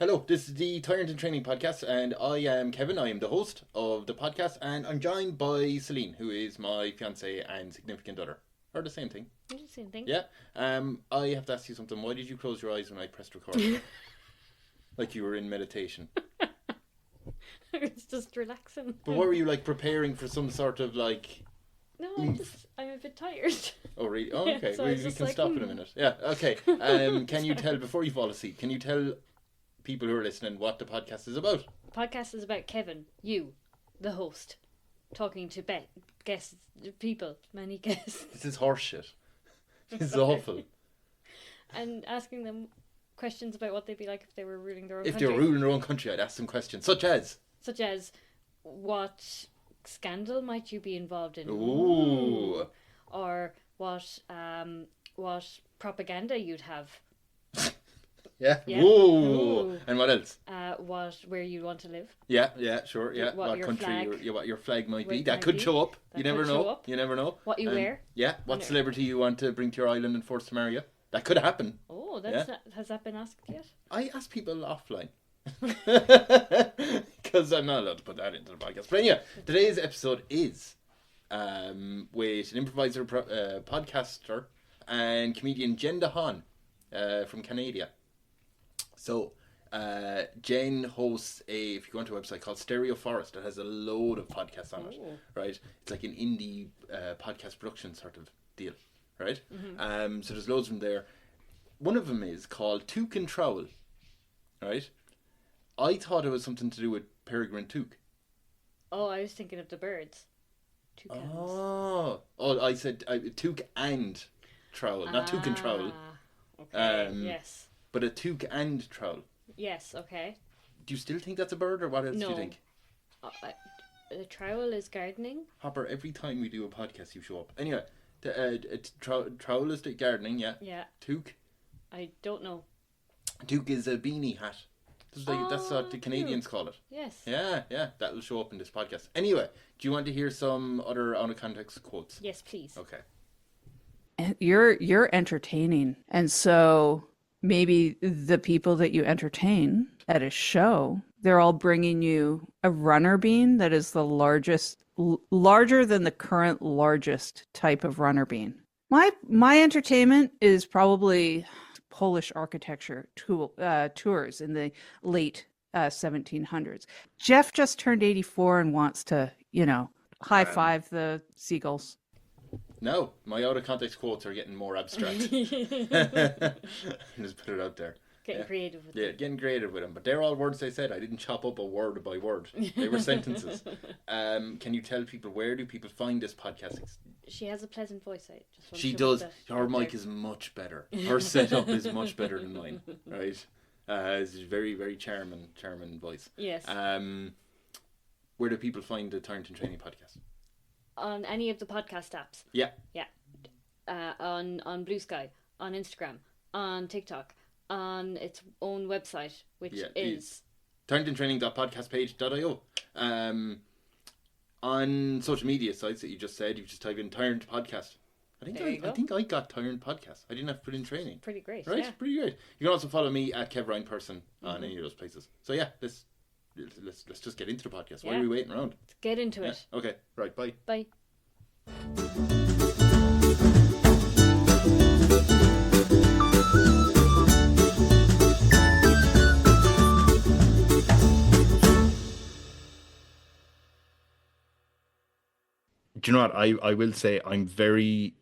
Hello, this is the Tyrant In Training podcast, and I am Kevin. I am the host of the podcast, and I'm joined by Celine, who is my fiance and significant other. Or the same thing. The same thing. Yeah. I have to ask you something. Why did you close your eyes when I pressed record? Like you were in meditation. It's just relaxing. But what were you like preparing for some sort of like? No, I'm a bit tired. Oh really? Oh, okay. So we can stop in a minute. Yeah. Okay. Can you tell before you fall asleep? Can you tell people who are listening what the podcast is about? The podcast is about Kevin, you, the host, talking to guests, people, many guests. This is horseshit. This is awful. And asking them questions about what they'd be like if they were ruling their own country. country. If they were ruling their own country, I'd ask them questions such as what scandal might you be involved in? Ooh. Or what propaganda you'd have. Yeah. Yeah. Whoa. And what else? Where you want to live. Yeah, sure. Yeah. What your country what your flag might be. Might That could be. show up. That You never could show know. up. You never know. What you wear. Yeah. What celebrity you want to bring to your island and force to marry you. That could happen. Oh, has that been asked yet? I ask people offline. Because I'm not allowed to put that into the podcast. But anyway, today's episode is with an improviser, podcaster and comedian Jen DeHaan from Canada. So, Jen hosts if you go onto a website called Stereo Forest, that has a load of podcasts on it, right? It's like an indie podcast production sort of deal, right? Mm-hmm. So there's loads from there. One of them is called Toque and Trowel, right? I thought it was something to do with peregrine toque. Oh, I was thinking of the birds. Toucans. Oh, I said toque and trowel, not toque and trowel. Okay, yes. But a toque and trowel. Yes, okay. Do you still think that's a bird, or what else do you think? A trowel is gardening. Hopper, every time we do a podcast, you show up. Anyway, trowel is the gardening, yeah. Yeah. Toque. I don't know. Toque is a beanie hat. That's what the Canadians call it. Yes. Yeah, that'll show up in this podcast. Anyway, do you want to hear some other out of context quotes? Yes, please. Okay. You're entertaining, and so maybe the people that you entertain at a show, they're all bringing you a runner bean that is the larger than the current largest type of runner bean. My entertainment is probably Polish architecture tours in the late 1700s. Jeff just turned 84 and wants to, high five the seagulls. No, my out of context quotes are getting more abstract. Just put it out there. Getting creative with them. Getting creative with them. But they're all words they said. I didn't chop up a word by word. They were sentences. Can you tell people, where do people find this podcast? She has a pleasant voice. She does. Her mic is much better. Her setup is much better than mine. Right? It's a very, very charming voice. Yes. Where do people find the Tyrant In Training podcast? On any of the podcast apps. Yeah. Yeah. On Bluesky, on Instagram, on TikTok, on its own website, which is tyrantinttraining.podcastpage.io. On social media sites that you just said, you just type in Tyrant Podcast. I think I got Tyrant Podcast. I didn't have to put in training. Pretty great, right? Yeah. Pretty great. You can also follow me at Kev Ryan Person on any of those places. So yeah, let's just get into the podcast. Why are we waiting around? Let's get into it. Okay, right, bye. Bye. Do you know what? I will say I'm very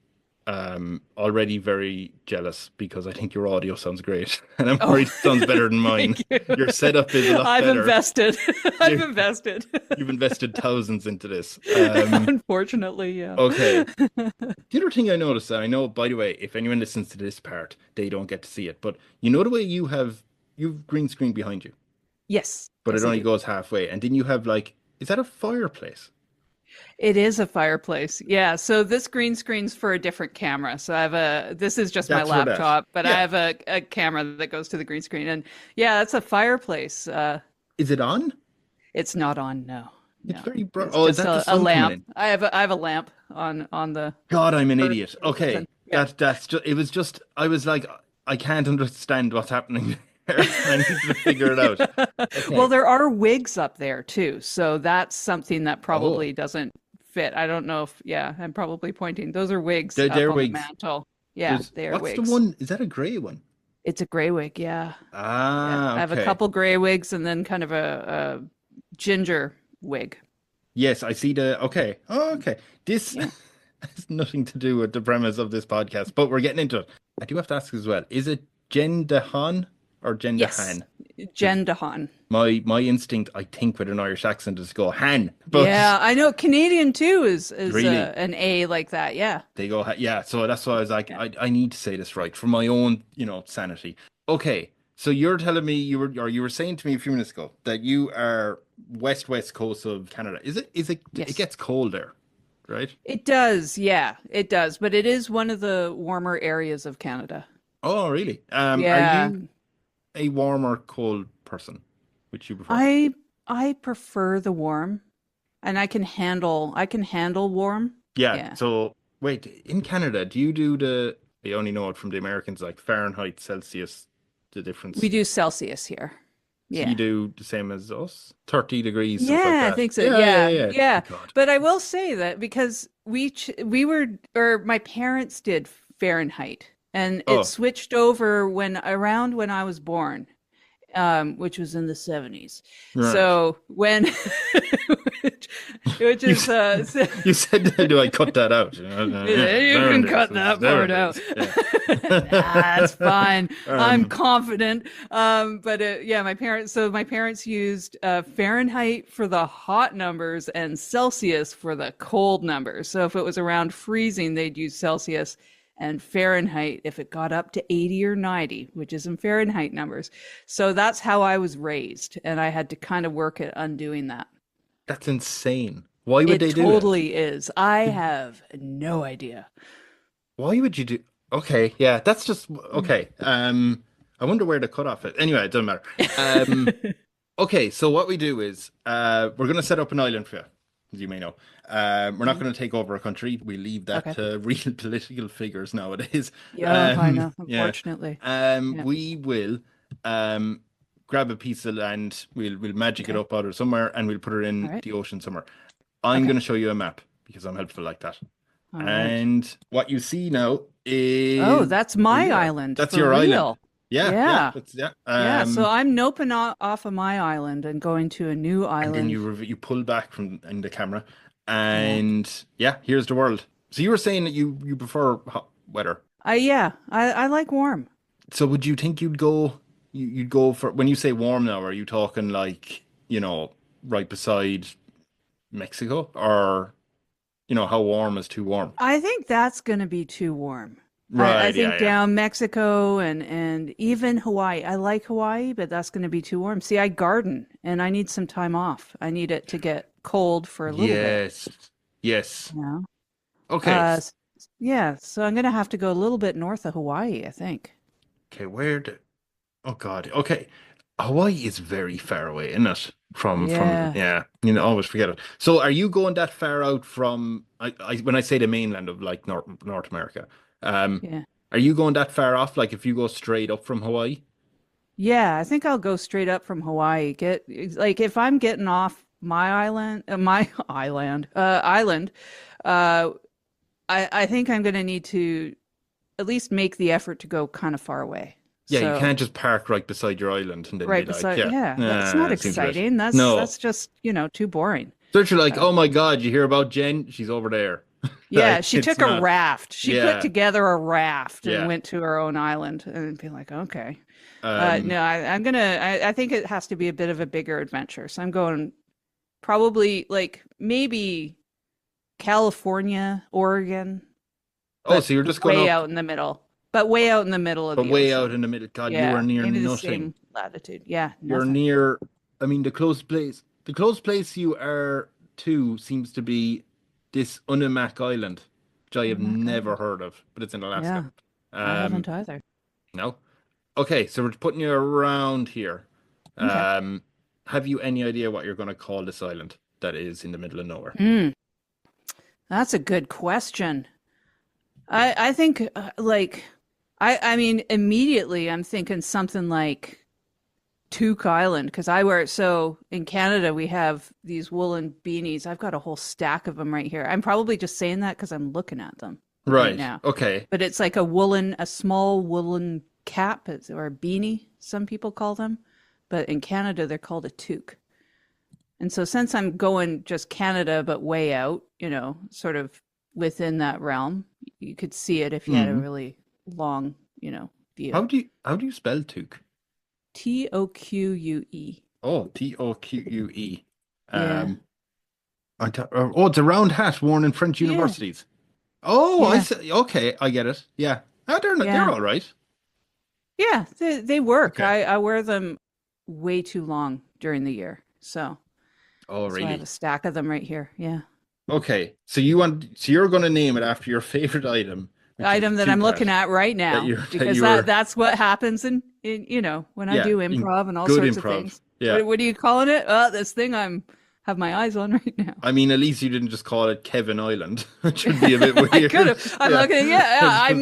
already very jealous because I think your audio sounds great and I'm worried it sounds better than mine. Your setup is a lot I've better. Invested. I've invested. You've invested thousands into this. Unfortunately, yeah. Okay. The other thing I noticed, I know, by the way, if anyone listens to this part, they don't get to see it, but you know the way you've green screen behind you? Yes. But it only goes halfway. And then you have is that a fireplace? It is a fireplace. Yeah. So this green screen's for a different camera. So this is just my laptop, but I have a camera that goes to the green screen. And yeah, that's a fireplace. Is it on? It's not on, no. It's very bright. Oh, is that a lamp? I have a lamp on the. God, I'm an idiot. Okay. Yeah. That's just, it was just, I was like, I can't understand what's happening. I need to figure it out. Okay. Well, there are wigs up there too, so that's something that probably doesn't fit. I don't know if, yeah, I'm probably pointing. Those are wigs up They're on wigs. the mantle. Yeah, they are What's wigs. the one? Is that a grey one? It's a gray wig, yeah. Ah, I have a okay. couple gray wigs and then kind of a ginger wig. Yes, I see the. Okay. Oh, okay. This has nothing to do with the premise of this podcast, but we're getting into it. I do have to ask as well. Is it Jen DeHaan or Jen Yes, DeHaan? Jen DeHaan. My instinct, I think, with an Irish accent is to go Han. But Yeah, I know. Canadian too is Really? an A like that. Yeah. they go, yeah. So that's why I was like, I need to say this right for my own, sanity. Okay. So you're telling me you were saying to me a few minutes ago that you are west coast of Canada. Is it? Yes. It gets cold there, right? It does. Yeah, it does. But it is one of the warmer areas of Canada. Oh, really? Yeah. Are you a warm or cold person? Which you prefer? I prefer the warm, and I can handle warm. Yeah. Yeah. So wait, in Canada, do you do I only know it from the Americans, like Fahrenheit, Celsius, the difference. We do Celsius here. So Yeah. you do the same as us? 30 degrees, stuff Yeah, like I that. think so. Yeah. Yeah. God. But I will say that because my parents did Fahrenheit, and Oh. it switched over around when I was born, which was in the 70s. Right. So when, which is, You said, do I cut that out? you can cut that part out. That's fine. I'm confident. But yeah, my parents used Fahrenheit for the hot numbers and Celsius for the cold numbers. So if it was around freezing, they'd use Celsius, and Fahrenheit if it got up to 80 or 90, which is in Fahrenheit numbers. So that's how I was raised, and I had to kind of work at undoing that. That's insane. Why would they It do totally is. I have no idea. Why would you do? Okay, yeah, that's just okay. I wonder where the cutoff is. Anyway, it doesn't matter. Okay, so what we do is we're going to set up an island for you, as you may know. We're not going to take over a country. We leave that to real political figures nowadays. Yeah, I know, yeah. unfortunately. We will grab a piece of land. We'll magic it up out of somewhere, and we'll put it in the ocean somewhere. I'm going to show you a map because I'm helpful like that. All and what you see now is that's my island. That's for your real. island. Yeah. Yeah, so I'm noping off of my island and going to a new island. And then you pull back from in the camera, and here's the world. So you were saying that you prefer hot weather. I like warm. So would you think you'd go for, when you say warm now, are you talking like, right beside Mexico, or how warm is too warm? I think that's going to be too warm. Right. I think down Mexico and even Hawaii. I like Hawaii, but that's going to be too warm. See, I garden and I need some time off. I need it to get cold for a little bit. Yes. Yeah. Okay. So I'm going to have to go a little bit north of Hawaii, I think. Okay, oh God. Okay. Hawaii is very far away, isn't it? From always forget it. So are you going that far out from when I say the mainland of like North America? Are you going that far off? Like if you go straight up from Hawaii? Yeah, I think I'll go straight up from Hawaii. If I'm getting off my island, I think I'm going to need to at least make the effort to go kind of far away. Yeah, you can't just park right beside your island and then right be beside. like, That's not exciting. That's just too boring. So you're like, oh my God, you hear about Jen? She's over there. Yeah, like, she took a raft. She put together a raft and went to her own island, and be like, okay. No, I think it has to be a bit of a bigger adventure. So I'm going probably like maybe California, Oregon. Oh, so you're just going way out in the middle. But way out in the middle of the way ocean. out in the middle. God, you are near maybe nothing. The same latitude. Yeah. You're near, I mean, the closest place you are to seems to be this Unimak Island, which I have never heard of, but it's in Alaska. Yeah, I haven't either. No? Okay, so we're putting you around here. Okay. Have you any idea what you're going to call this island that is in the middle of nowhere? That's a good question. I think, I mean, immediately I'm thinking something like Toque Island, because I wear it. So in Canada, we have these woolen beanies. I've got a whole stack of them right here. I'm probably just saying that because I'm looking at them right now. Okay. But it's like a small woolen cap or a beanie, some people call them. But in Canada, they're called a toque. And so since I'm going just Canada, but way out, sort of within that realm, you could see it if you had a really long, view. How do you spell toque? Toque. Oh, Toque. Yeah. It's a round hat worn in French universities. Oh, Yeah. I see. Okay, I get it. Yeah. They're all right. Yeah, they work. Okay. I wear them way too long during the year. So Oh, that's why I really? have a stack of them right here. Yeah. Okay. So you're going to name it after your favorite item. Item that I'm looking at right now. Because that's what happens in when I do improv and all sorts of things. Yeah. What are you calling it? This thing have my eyes on right now. I mean, at least you didn't just call it Kevin Island, which would be a bit weird. I could have. I'm looking. I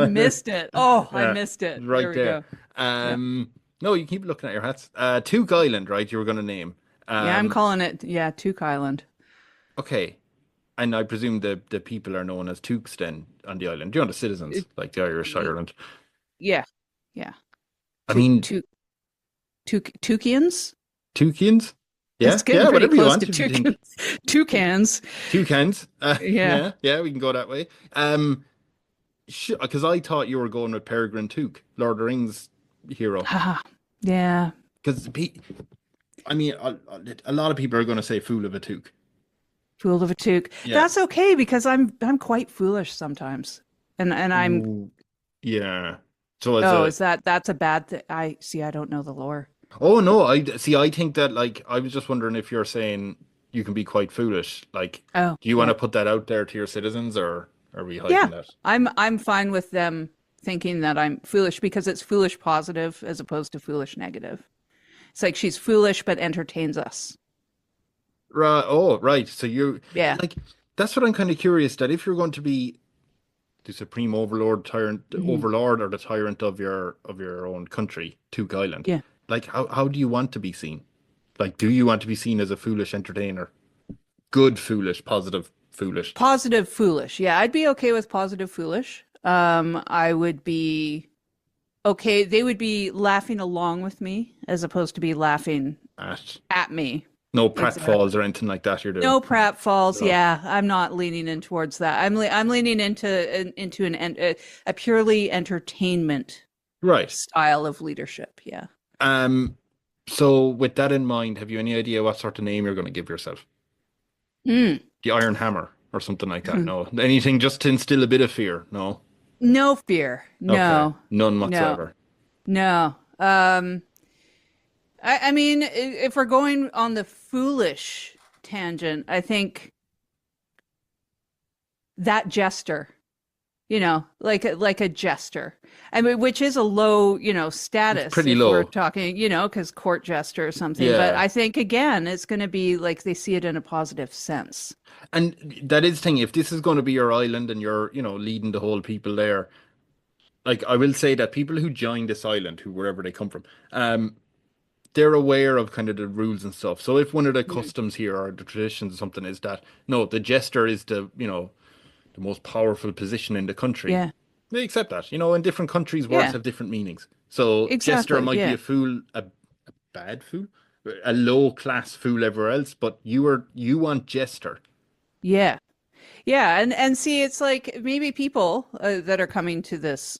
missed it. Oh, Yeah, I missed it. Right there. No, you keep looking at your hats. Toque Island, right? You were going to name. I'm calling it. Toque Island. Okay. And I presume the people are known as Toques then on the island. The citizens, like the Irish Ireland. Yeah. I mean, Toucans? Toucans? Yeah, It's getting pretty whatever you close want. to toucans. Toucans. Yeah. Yeah, we can go that way. Because I thought you were going with Peregrine Toque, Lord of the Rings hero. Yeah. Because, I mean, a lot of people are going to say Fool of a Toque. Fool of a toque. Yeah. That's okay because I'm quite foolish sometimes, and I'm. Ooh, yeah. So that's a bad thing? I don't know the lore. Oh no! I think that I was just wondering if you're saying you can be quite foolish. Do you want to put that out there to your citizens, or are we hiding that? I'm fine with them thinking that I'm foolish because it's foolish positive as opposed to foolish negative. It's like she's foolish but entertains us. Right. Oh, right. So that's what I'm kind of curious, that if you're going to be the supreme overlord, overlord, or the tyrant of your own country, Toque Island. Yeah. How do you want to be seen? Do you want to be seen as a foolish entertainer? Good foolish, positive foolish. Positive foolish. Yeah, I'd be okay with positive foolish. I would be okay. They would be laughing along with me as opposed to be laughing at me. No pratfalls or anything like that you're doing. No pratfalls. So. Yeah, I'm not leaning in towards that. I'm leaning into a purely entertainment style of leadership. Yeah. So with that in mind, have you any idea what sort of name you're going to give yourself? The Iron Hammer or something like that? No. Anything just to instill a bit of fear? No. No fear. No. Okay. None whatsoever. No. I mean, if we're going on the foolish tangent, I think that jester, like a jester. I mean, which is a low, status. It's pretty low. We're talking, because court jester or something. Yeah. But I think again, it's going to be like they see it in a positive sense. And that is the thing. If this is going to be your island and you're, leading the whole people there, I will say that people who join this island, wherever they come from, they're aware of kind of the rules and stuff. So if one of the customs here or the traditions or something is that, no, the jester is the most powerful position in the country. Yeah. They accept that. In different countries, words have different meanings. So jester might be a fool, a bad fool, a low class fool everywhere else, but you want jester. Yeah. Yeah, and see, it's like maybe people that are coming to this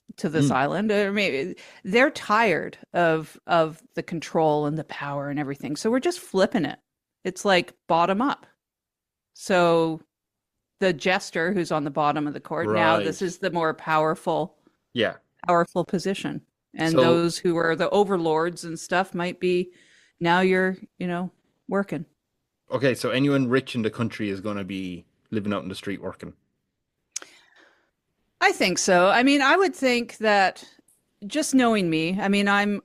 island, or maybe they're tired of the control and the power and everything. So we're just flipping it. It's like bottom up. So the jester who's on the bottom of the court now, this is the more powerful position, and those who are the overlords and stuff might be now you're working. Okay, so anyone rich in the country is going to be living out in the street working. I think so. I mean, I would think that just knowing me, I mean, I'm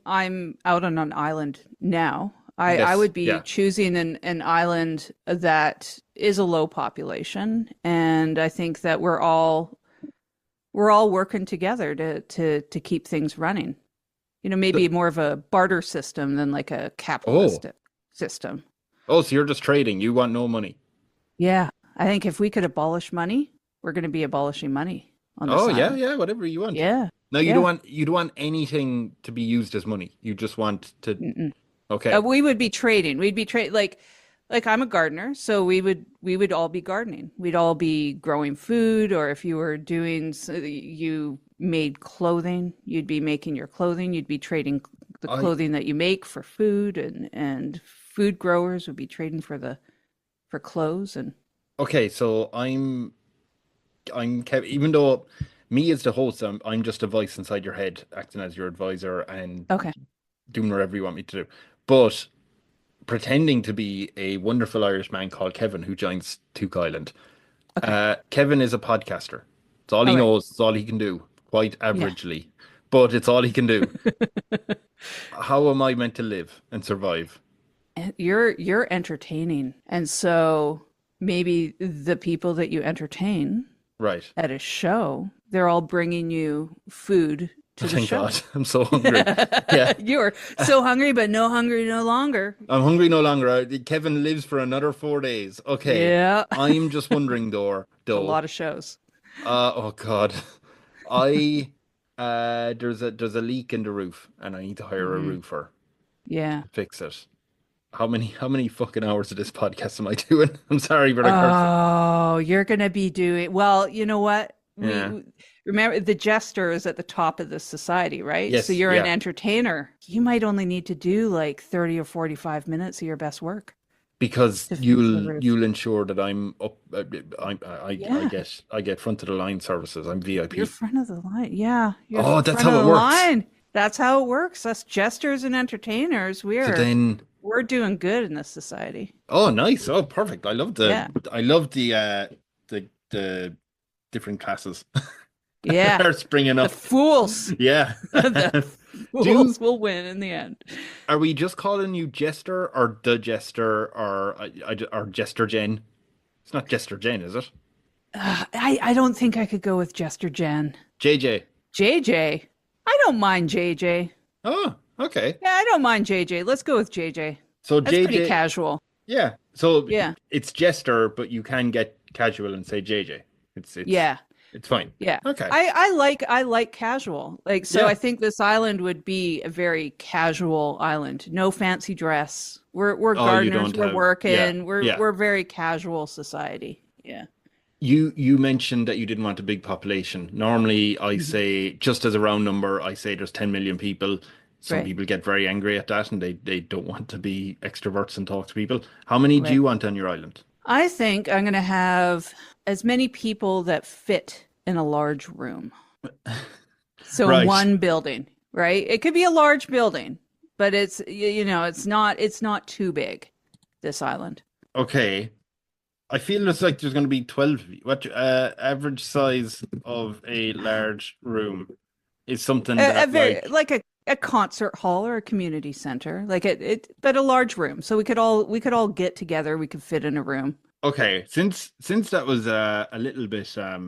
out on an island now. I would be choosing an island that is a low population, and I think that we're all working together to keep things running. Maybe more of a barter system than like a capitalistic system. Oh, so you're just trading. You want no money. Yeah. I think if we could abolish money, we're going to be abolishing money on this Oh, yeah, island. yeah, whatever you want. Yeah. No, you Yeah. don't want anything to be used as money. You just want to. Mm-mm. Okay. We would be trading. We'd be like I'm a gardener, so we would all be gardening. We'd all be growing food, or if you were you made clothing, you'd be making your clothing. You'd be trading the clothing that you make for food, and food growers would be trading for clothes. And Okay, so I'm even though me as the host, I'm just a voice inside your head, acting as your advisor and okay, doing whatever you want me to do. But pretending to be a wonderful Irish man called Kevin who joins Toque Island. okay, Kevin is a podcaster. It's all he right. knows. It's all he can do, quite averagely. But it's all he can do. How am I meant to live and survive? You're entertaining, and so maybe the people that you entertain Right. at a show, they're all bringing you food to the Thank show. God. I'm so hungry. Yeah. You're so hungry, but no hungry no longer. I'm hungry no longer. Kevin lives for another 4 days. Okay. Yeah. I'm just wondering though. A lot of shows. Oh God. I there's a leak in the roof and I need to hire a roofer Yeah. to fix it. How many fucking hours of this podcast am I doing? I'm sorry, but I cursed. Oh, you're gonna be doing well. You know what? Yeah. Remember the Jester is at the top of this society, right? Yes, So you're yeah. an entertainer. You might only need to do like 30 or 45 minutes of your best work. Because To fix the roof. you'll ensure that I'm up. Yeah. I get front of the line services. I'm VIP. You're front of the line. Yeah. You're Oh, that's front how of it the works. line. That's how it works. Us jesters and entertainers, So then, we're doing good in this society. oh, nice. Oh, perfect. I love Yeah. the different classes. Yeah. They're springing The up. fools. Yeah. The fools will win in the end. Are we just calling you Jester or the Jester or Jester Jen? It's not Jester Jen, is it? I don't think I could go with Jester Jen. JJ. JJ. I don't mind JJ. Oh, okay. Yeah, I don't mind JJ. Let's go with JJ. So That's JJ. pretty casual. Yeah. So Yeah. it's Jester, but you can get casual and say JJ. It's Yeah. It's fine. Yeah. Okay. I like casual. Like, so Yeah. I think this island would be a very casual island. No fancy dress. We're gardeners, we're working. We're very casual society. Yeah. You mentioned that you didn't want a big population. Normally, I say, just as a round number, I say there's 10 million people. Some Right. people get very angry at that and they don't want to be extroverts and talk to people. How many do Right. you want on your island? I think I'm going to have as many people that fit in a large room. So Right. one building, right? It could be a large building, but it's it's not too big, this island. Okay. I feel it's like there's going to be 12 of you. What average size of a large room is something that Like a concert hall or a community center, like but a large room. So we could all get together. We could fit in a room. Okay, since that was a little bit a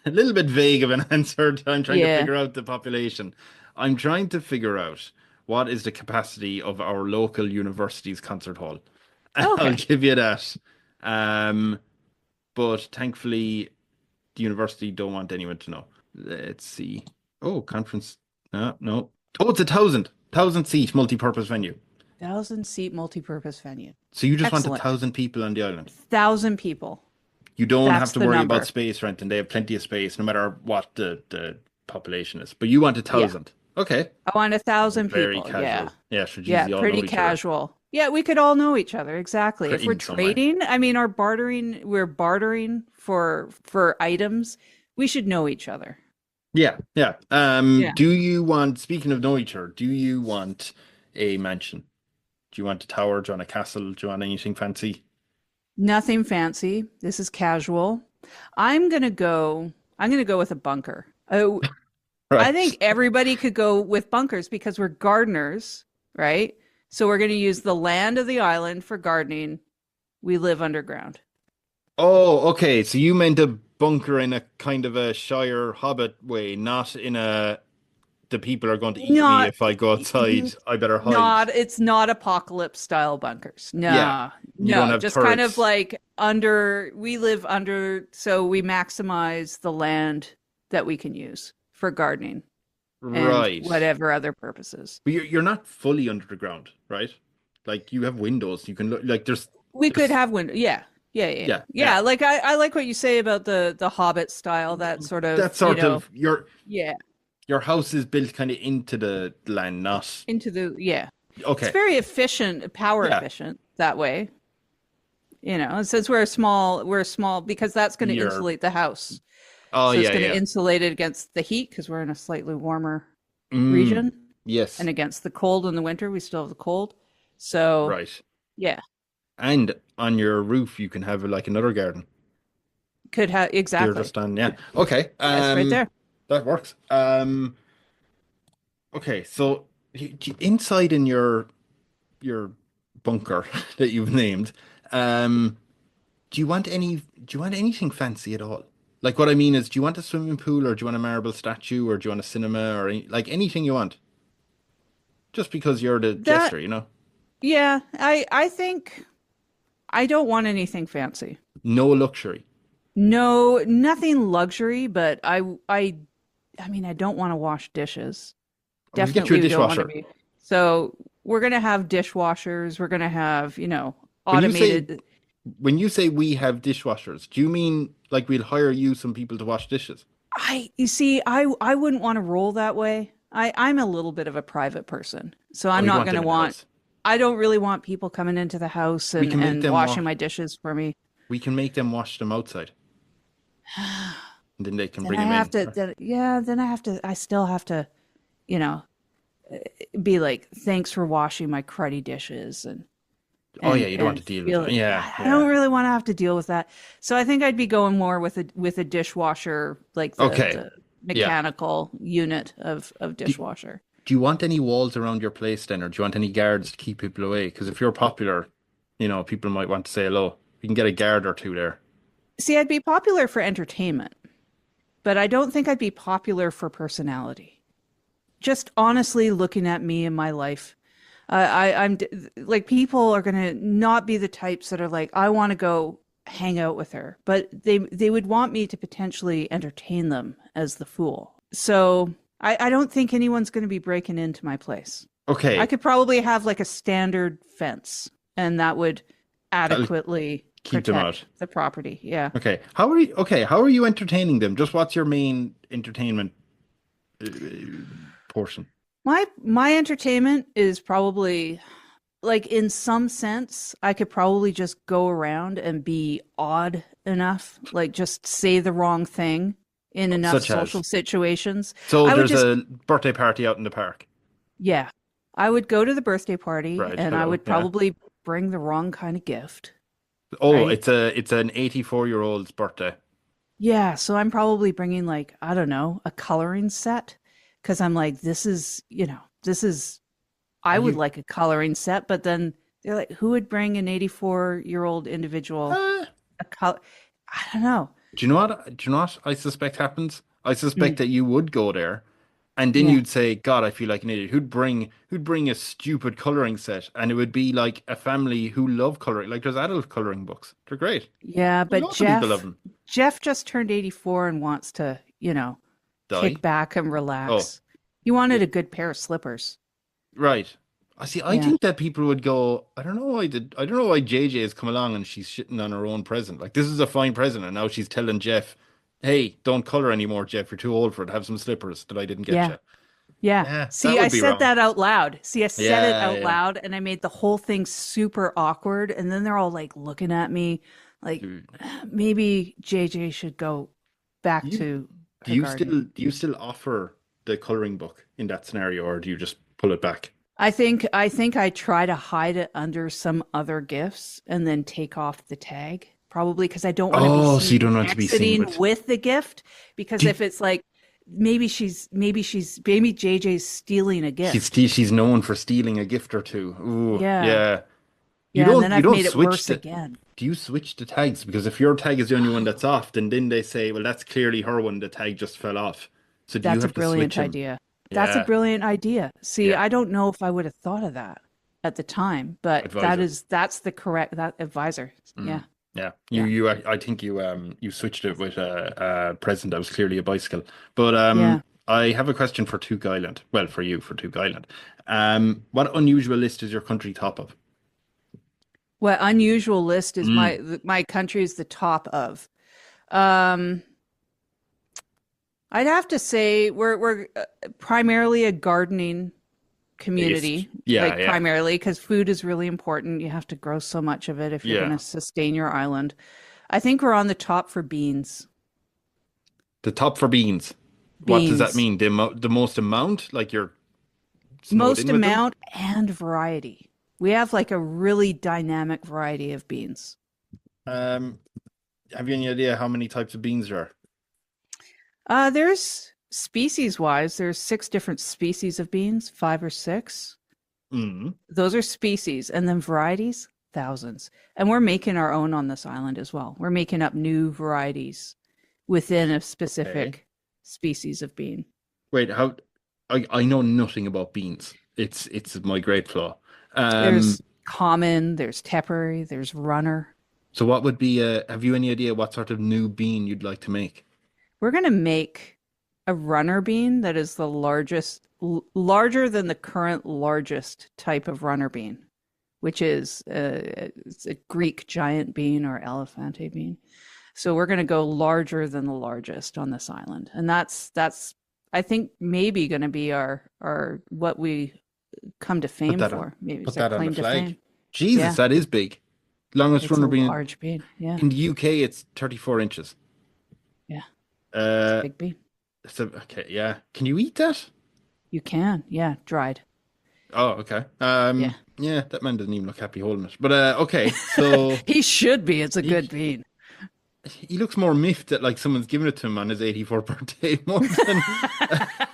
little bit vague of an answer, I'm trying to figure out the population. I'm trying to figure out what is the capacity of our local university's concert hall. Okay. I'll give you that. But thankfully, the university don't want anyone to know. Let's see. Oh, conference. No. Oh, it's 1,000 seat multi-purpose venue. 1,000-seat multi-purpose venue. So you just want Excellent. 1,000 people on the island. 1,000 people. You don't That's have to the worry number. about space rent, and they have plenty of space no matter what the population is. But you want 1,000. Okay. I want 1,000 Very people. casual. Yeah. Yeah, should Yeah, you all pretty know each other. casual. Yeah, we could all know each other. Exactly. If we're In some way. trading, I mean, we're bartering for items. We should know each other. Yeah. Yeah. Do you want, speaking of know each other, do you want a mansion? Do you want a tower? Do you want a castle? Do you want anything fancy? Nothing fancy. This is casual. I'm gonna go with a bunker. Oh, Right. I think everybody could go with bunkers because we're gardeners, right? So we're going to use the land of the island for gardening. We live underground. Oh, okay. So you meant a bunker in a kind of a Shire Hobbit way, not in a the people are going to eat me Not- if I go outside. I better hide. It's not apocalypse style bunkers. No, Yeah. You don't have just kind turrets. of like we live under, so we maximize the land that we can use for gardening and Right. whatever other purposes. But you're not fully under the ground, right? Like you have windows. You can look like there's We could have window. Yeah. Like I like what you say about the Hobbit style. That sort of your house is built kind of into the land, not into the Okay. It's very efficient, power efficient that way. And since we're small because that's going to insulate the house. Oh, so it's going to insulate it against the heat because we're in a slightly warmer region. Yes. And against the cold in the winter, we still have the cold. So right. Yeah. And on your roof, you can have like another garden. Could have exactly. You're just on, Okay. That's right there. That works. Okay, so inside in your bunker that you've named, do you want anything fancy at all? Like what I mean is, do you want a swimming pool, or do you want a marble statue, or do you want a cinema, or anything you want? Just because you're the jester, Yeah, I think I don't want anything fancy. No luxury. No, nothing luxury, but I mean, I don't want to wash dishes. Definitely get you a dishwasher. Don't want to be. So we're gonna have dishwashers. We're gonna have automated. When you say we have dishwashers, do you mean like we'll hire you some people to wash dishes? You see, I wouldn't want to roll that way. I'm a little bit of a private person, so I'm not gonna want. I don't really want people coming into the house and washing my dishes for me. We can make them wash them outside. And then they can bring them in. I still have to, be like, thanks for washing my cruddy dishes. You don't want to deal with it. I don't really want to have to deal with that. So I think I'd be going more with a dishwasher, like the mechanical unit of dishwasher. Do you want any walls around your place then, or do you want any guards to keep people away? Because if you're popular, people might want to say hello. You can get a guard or two there. See, I'd be popular for entertainment, but I don't think I'd be popular for personality. Just honestly looking at me and my life, I'm like, people are going to not be the types that are like, I want to go hang out with her, but they would want me to potentially entertain them as the fool. So I don't think anyone's going to be breaking into my place. Okay. I could probably have like a standard fence, and that would adequately keep them out the property. Yeah. Okay. How are you entertaining them? Just what's your main entertainment portion? My entertainment is probably, like, in some sense, I could probably just go around and be odd enough, like just say the wrong thing in enough social situations. So there's a birthday party out in the park. Yeah. I would go to the birthday party and I would probably bring the wrong kind of gift. Oh, right? It's an 84-year-old's birthday. Yeah, so I'm probably bringing, like, I don't know, a coloring set, because I'm like, I would like a coloring set, but then they're like, who would bring an 84-year-old individual a color? I don't know. Do you know what I suspect happens? I suspect that you would go there, and then you'd say, God, I feel like an idiot. Who'd bring a stupid coloring set? And it would be like a family who love coloring. Like, there's adult coloring books. They're great. Yeah, but Jeff just turned 84 and wants to, kick back and relax. He wanted a good pair of slippers. Right. I think that people would go, I don't know why JJ has come along and she's shitting on her own present. Like, this is a fine present, and now she's telling Jeff, hey, don't color anymore, Jeff. You're too old for it. Have some slippers that I didn't get you. Yeah. See, I said that out loud. See, I said it out loud, and I made the whole thing super awkward. And then they're all like looking at me like, maybe JJ should go back to do you still offer the coloring book in that scenario, or do you just pull it back? I think I try to hide it under some other gifts and then take off the tag, probably because I don't want to be so you don't want to be seen with the gift, because if it's like maybe JJ's stealing a gift. She's known for stealing a gift or two. Ooh, yeah. And then I've made it worse again. Do you switch the tags? Because if your tag is the only one that's off, then they say, well, that's clearly her one. The tag just fell off. So that's a brilliant idea. That's a Yeah. brilliant idea. See, Yeah. I don't know if I would have thought of that at the time, but Advisor. that's the correct that advisor. Yeah. Yeah. Yeah. I think you switched it with a present that was clearly a bicycle. But Yeah. I have a question for Toque Island. Well, for you, for Toque Island. What unusual list is your country top of? What unusual list is Mm. my country is the top of? Um, I'd have to say we're primarily a gardening community, Yeah, like yeah. primarily because food is really important. You have to grow so much of it if you're going Yeah. to sustain your island. I think we're on the top for beans. The top for beans. What does that Beans, mean? The most amount? Like you're snowed most in with them? amount and variety. We have like a really dynamic variety of beans. Um, have you any idea how many types of beans there are? There's species wise, there's 6 different species of beans, 5 or 6. Mm. Those are species, and then varieties, thousands. And we're making our own on this island as well. We're making up new varieties within a specific species of bean. Wait, how? I know nothing about beans. It's my great flaw. There's common, there's temporary, there's runner. So what would be have you any idea what sort of new bean you'd like to make? We're going to make a runner bean that is the larger than the current largest type of runner bean, which is it's a Greek giant bean or elephante bean. So we're going to go larger than the largest on this island. And that's I think maybe going to be our what we come to fame for. Maybe Put it's our that on the claim to flag. fame. Jesus, Yeah. that is big. Longest It's a runner bean large bean. Yeah. in the UK. It's 34 inches. Yeah. It's a Uh, big bean. so okay, yeah. Can you eat that? You can. Yeah. Dried. Oh, okay. Yeah. Yeah, that man doesn't even look happy holding it. But okay, so He should be. It's a He- good bean. he looks more miffed that like someone's given it to him on his 84th birthday more than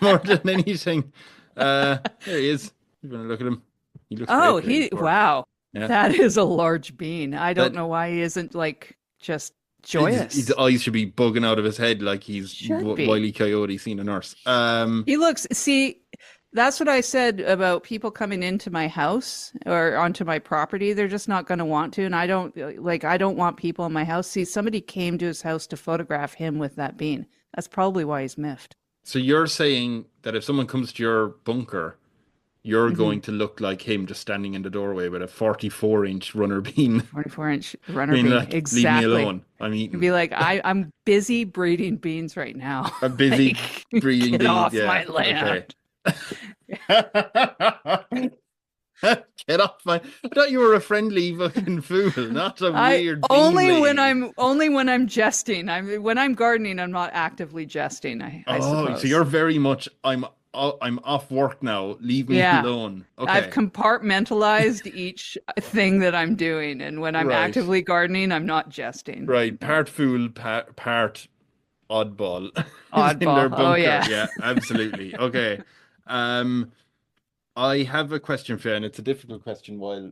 more than anything. There he is. You're gonna look at him. He looks Oh, great for 84. wow. Yeah. That is a large bean. I don't That- know why he isn't like just His joyous. eyes should be bugging out of his head like he's Should be. Wile E. Coyote seen a nurse. He looks, see, that's what I said about people coming into my house or onto my property. They're just not going to want to. And I don't want people in my house. See, somebody came to his house to photograph him with that bean. That's probably why he's miffed. So you're saying that if someone comes to your bunker, you're Mm-hmm. going to look like him just standing in the doorway with a 44-inch runner bean. 44-inch runner Being bean. like, leave me Exactly. alone. I'm You'd eating. be like, I'm busy breeding beans right now. I'm busy Like, breeding get beans. off Yeah. my land. Okay. Get off my! I thought you were a friendly fucking fool, not a weird. bean Only when lady. I'm jesting. When I'm gardening, I'm not actively jesting. I Oh, suppose. so you're very much. I'm off work now. Leave me Yeah. alone. Okay. I've compartmentalized each thing that I'm doing, and when I'm Right. actively gardening, I'm not jesting. Right, part fool, part oddball. Is in Oddball. their Oh, bunker. yeah. Yeah, absolutely. Okay. I have a question for you, and it's a difficult question. While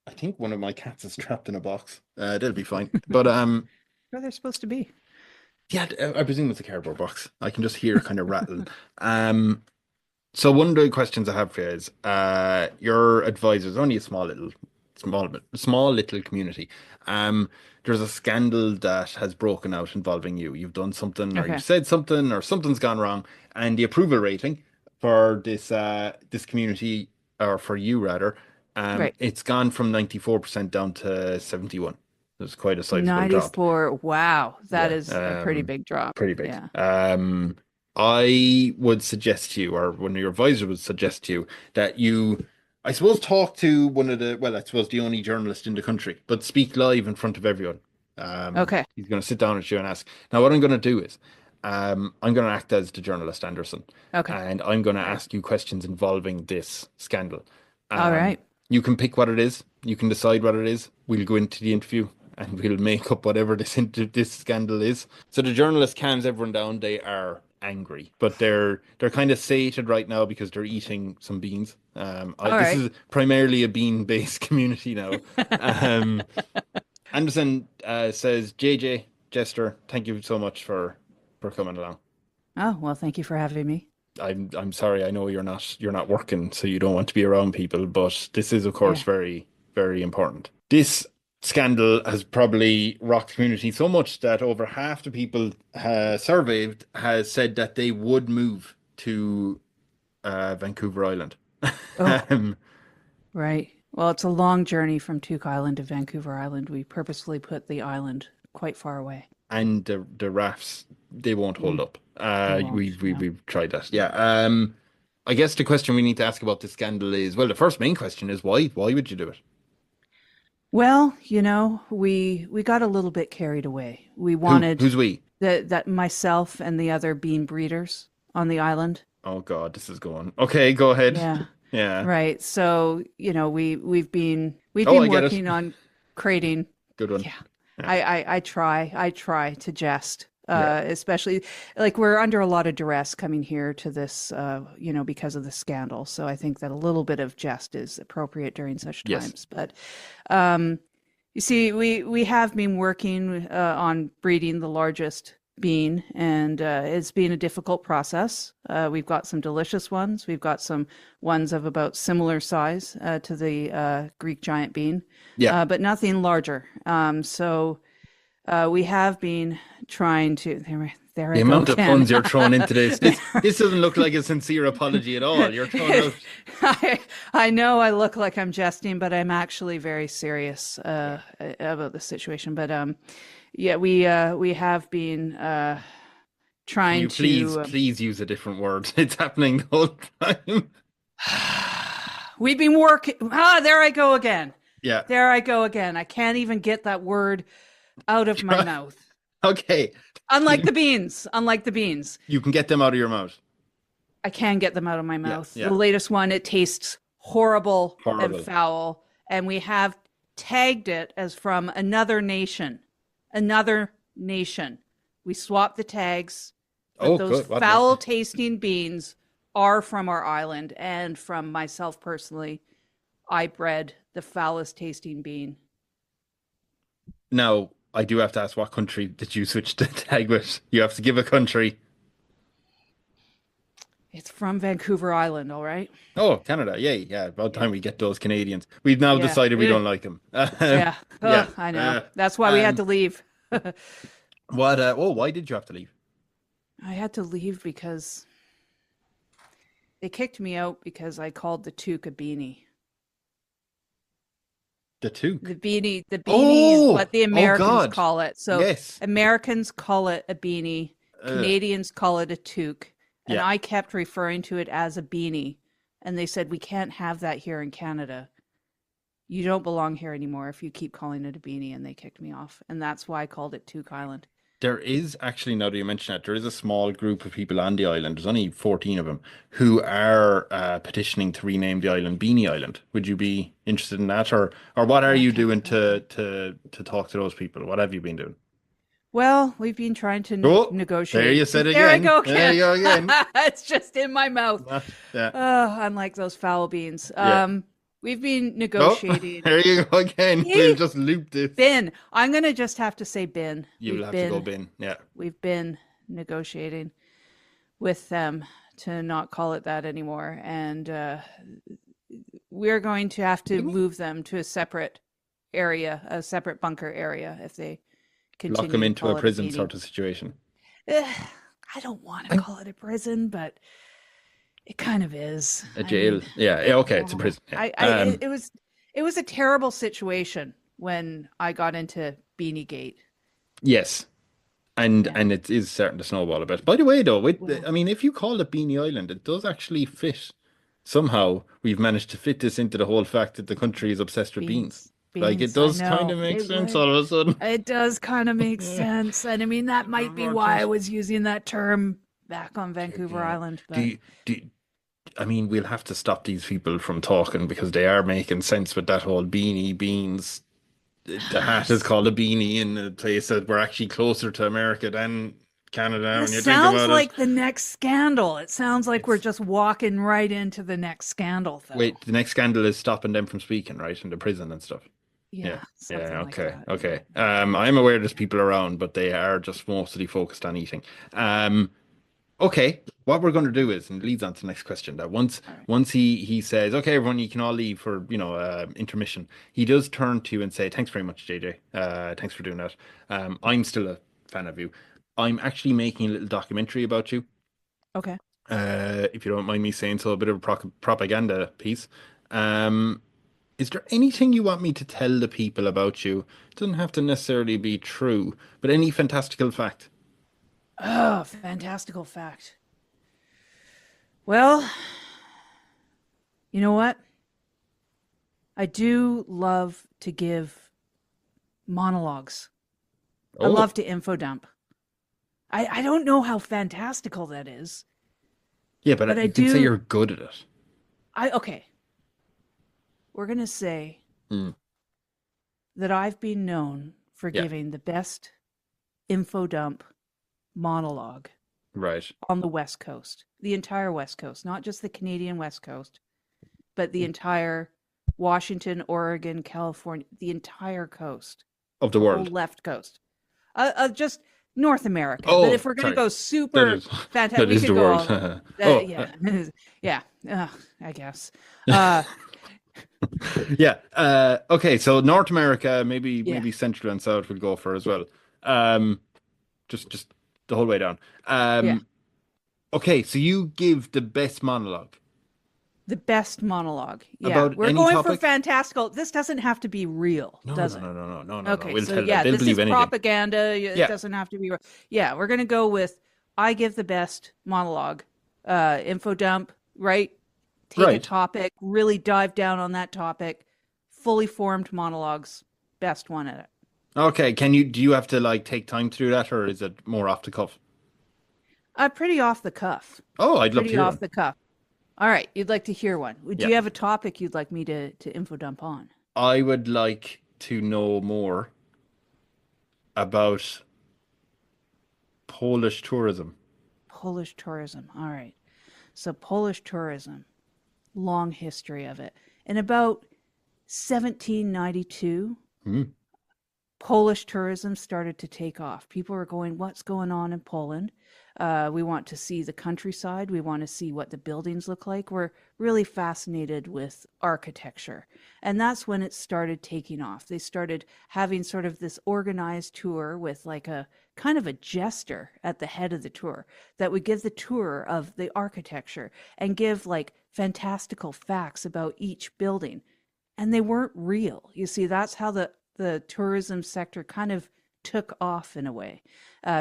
I think one of my cats is trapped in a box, they'll be fine. But Where they're supposed to be. yeah, I presume it's a cardboard box. I can just hear it kind of rattle. So one of the questions I have for you is, your advisor is only a small little community. There's a scandal that has broken out involving you. You've done something, or Okay. you've said something, or something's gone wrong, and the approval rating for this community, or for you rather, Right. it's gone from 94% down to 71. There's quite a sizable drop. 94. Wow. That Yeah, is a pretty big drop. Pretty big. Yeah. I would suggest to you, or one of your advisors would suggest to you, that you, I suppose, talk to the only journalist in the country, but speak live in front of everyone. Okay. He's going to sit down with you and ask. Now, what I'm going to do is, I'm going to act as the journalist, Anderson. Okay. And I'm going to ask you questions involving this scandal. All right. You can pick what it is. You can decide what it is. We'll go into the interview and we'll make up whatever this scandal is. So the journalist calms everyone down. They are angry, but they're kind of sated right now because they're eating some beans. This is primarily a bean-based community now. Anderson says, JJ, Jester, thank you so much for coming along. Oh, well, thank you for having me. I'm sorry. I know you're not working, so you don't want to be around people, but this is, of course, Yeah. very, very important. This scandal has probably rocked the community so much that over half the people surveyed has said that they would move to Vancouver Island. Oh, Um, right. Well, it's a long journey from Toque Island to Vancouver Island. We purposefully put the island quite far away. and the rafts, they won't hold up. They won't. No. We've tried that. Yeah. I guess the question we need to ask about this scandal is, well, the first main question is why? Why would you do it? Well, we got a little bit carried away. We wanted Who's we? that myself and the other bean breeders on the island. Oh God, this is going. Okay, go ahead. Yeah. Yeah. Right. So, we've been Oh, I get it. working on creating. Good one. Yeah. Yeah. I try to jest. Yeah. Especially like we're under a lot of duress coming here to this, because of the scandal. So I think that a little bit of jest is appropriate during such Yes. times. But you see, we have been working on breeding the largest bean, and it's been a difficult process. We've got some delicious ones. We've got some ones of about similar size to the Greek giant bean, Yeah. but nothing larger. So we have been trying to. There I The go amount of again. puns you're throwing into this. This doesn't look like a sincere apology at all. You're throwing out. I know I look like I'm jesting, but I'm actually very serious about the situation. But yeah, we have been trying Can you to. please use a different word? It's happening the whole time. We've been working. There I go again. Yeah. There I go again. I can't even get that word out of my mouth. Okay. Unlike the beans. Unlike the beans. You can get them out of your mouth. I can get them out of my mouth. yeah. The latest one, it tastes horrible Horrible. and foul. And we have tagged it as from another nation. Another nation. We swapped the tags. But Oh, those good. What foul tasting beans are from our island. And from myself personally, I bred the foulest tasting bean. Now, I do have to ask, what country did you switch the tag with? You have to give a country. It's from Vancouver Island, all right? Oh, Canada. Yay. Yeah. About time we get those Canadians. We've now Yeah. decided we don't like them. Yeah. Yeah. I know. That's why we had to leave. Why did you have to leave? I had to leave because they kicked me out because I called the toque a beanie. The two. The beanie Oh! is what the Oh, Americans God. call it. So Yes. Americans call it a beanie, Canadians call it a toque, and Yeah. I kept referring to it as a beanie, and they said we can't have that here in Canada. You don't belong here anymore if you keep calling it a beanie, and they kicked me off, and that's why I called it Toque Island. There is actually, now that you mention it, there is a small group of people on the island. There's only 14 of them who are petitioning to rename the island Beanie Island. Would you be interested in that, or what are you doing to talk to those people? What have you been doing? Well, we've been trying to Oh, negotiate. there you said it There I again. go again. There you go again. It's just in my mouth. Yeah. Unlike those foul beans. Yeah. We've been Oh, negotiating. there you go again. We'll just loop this. Bin. I'm going to just have to say bin. You'll have to go bin. Yeah. We've been negotiating with them to not call it that anymore. And we're going to have to move them to a separate area, a separate bunker area if they continue Lock them to into call a it prison beanie. sort of situation. I don't want to call it a prison, but it kind of is. A jail. Yeah. Okay. It's a prison. Yeah. It was a terrible situation when I got into Beanie Gate. Yes. And it is starting to snowball a bit. By the way, though, if you call it Beanie Island, it does actually fit. Somehow we've managed to fit this into the whole fact that the country is obsessed with beans. Like, it does kind of make sense all of a sudden. It does kind of make sense. And I mean, that might be why I was using that term back on Vancouver Island. But... we'll have to stop these people from talking because they are making sense with that whole beanie beans. The hat is called a beanie in a place that we're actually closer to America than Canada. When you think about sounds like it. the next scandal. It sounds like we're just walking right into the next scandal, though. Wait, the next scandal is stopping them from speaking, right? In the prison and stuff. Yeah. Okay. I'm aware there's people around, but they are just mostly focused on eating. Okay, what we're going to do is, and it leads on to the next question, that once he says, okay, everyone, you can all leave for, intermission, he does turn to you and say, thanks very much, JJ. Thanks for doing that. I'm still a fan of you. I'm actually making a little documentary about you. Okay. If you don't mind me saying so, a bit of a propaganda piece. Is there anything you want me to tell the people about you? It doesn't have to necessarily be true, but any fantastical fact. Oh, fantastical fact. Well, you know what? I do love to give monologues. I Oh. love to info dump. I don't know how fantastical that is. Yeah, but I you can say do. you're good at it. Okay. We're gonna say Mm. that I've been known for Yeah. giving the best info dump monologue Right. on the West Coast, the entire West Coast, not just the Canadian West Coast, but the entire Washington, Oregon, California, the entire coast, Of the whole world. left coast, just North America. Oh, But if we're going to sorry. go super that fantastic, we is could the go world. all, yeah, I guess. Yeah. Okay, so North America, maybe Yeah, Central and South will go for as well. Just the whole way down. yeah. Okay, so you give the best monologue The best monologue. Yeah, about we're any going for topic? fantastical. This doesn't have to be real, No, does no, it? no, no, no, no, no, no. Okay, We'll so tell yeah, that. They'll this is believe anything. propaganda. It Yeah. doesn't have to be real. Yeah, we're gonna go with I give the best monologue, info dump, right? Take a Right. topic, really dive down on that topic, fully formed monologues, best one at it. Okay, do you have to like take time to do that, or is it more off the cuff? Pretty off the cuff. Oh, I'd love to Pretty hear off one. the cuff. All right, you'd like to hear one. Do Yeah. you have a topic you'd like me to info dump on? I would like to know more about Polish tourism. Polish tourism. All right. So Polish tourism, long history of it. In about 1792, Hmm. Polish tourism started to take off. People were going, what's going on in Poland? We want to see the countryside. We want to see what the buildings look like. We're really fascinated with architecture. And that's when it started taking off. They started having sort of this organized tour with like a kind of a jester at the head of the tour that would give the tour of the architecture and give like fantastical facts about each building. And they weren't real. You see, that's how the tourism sector kind of took off in a way,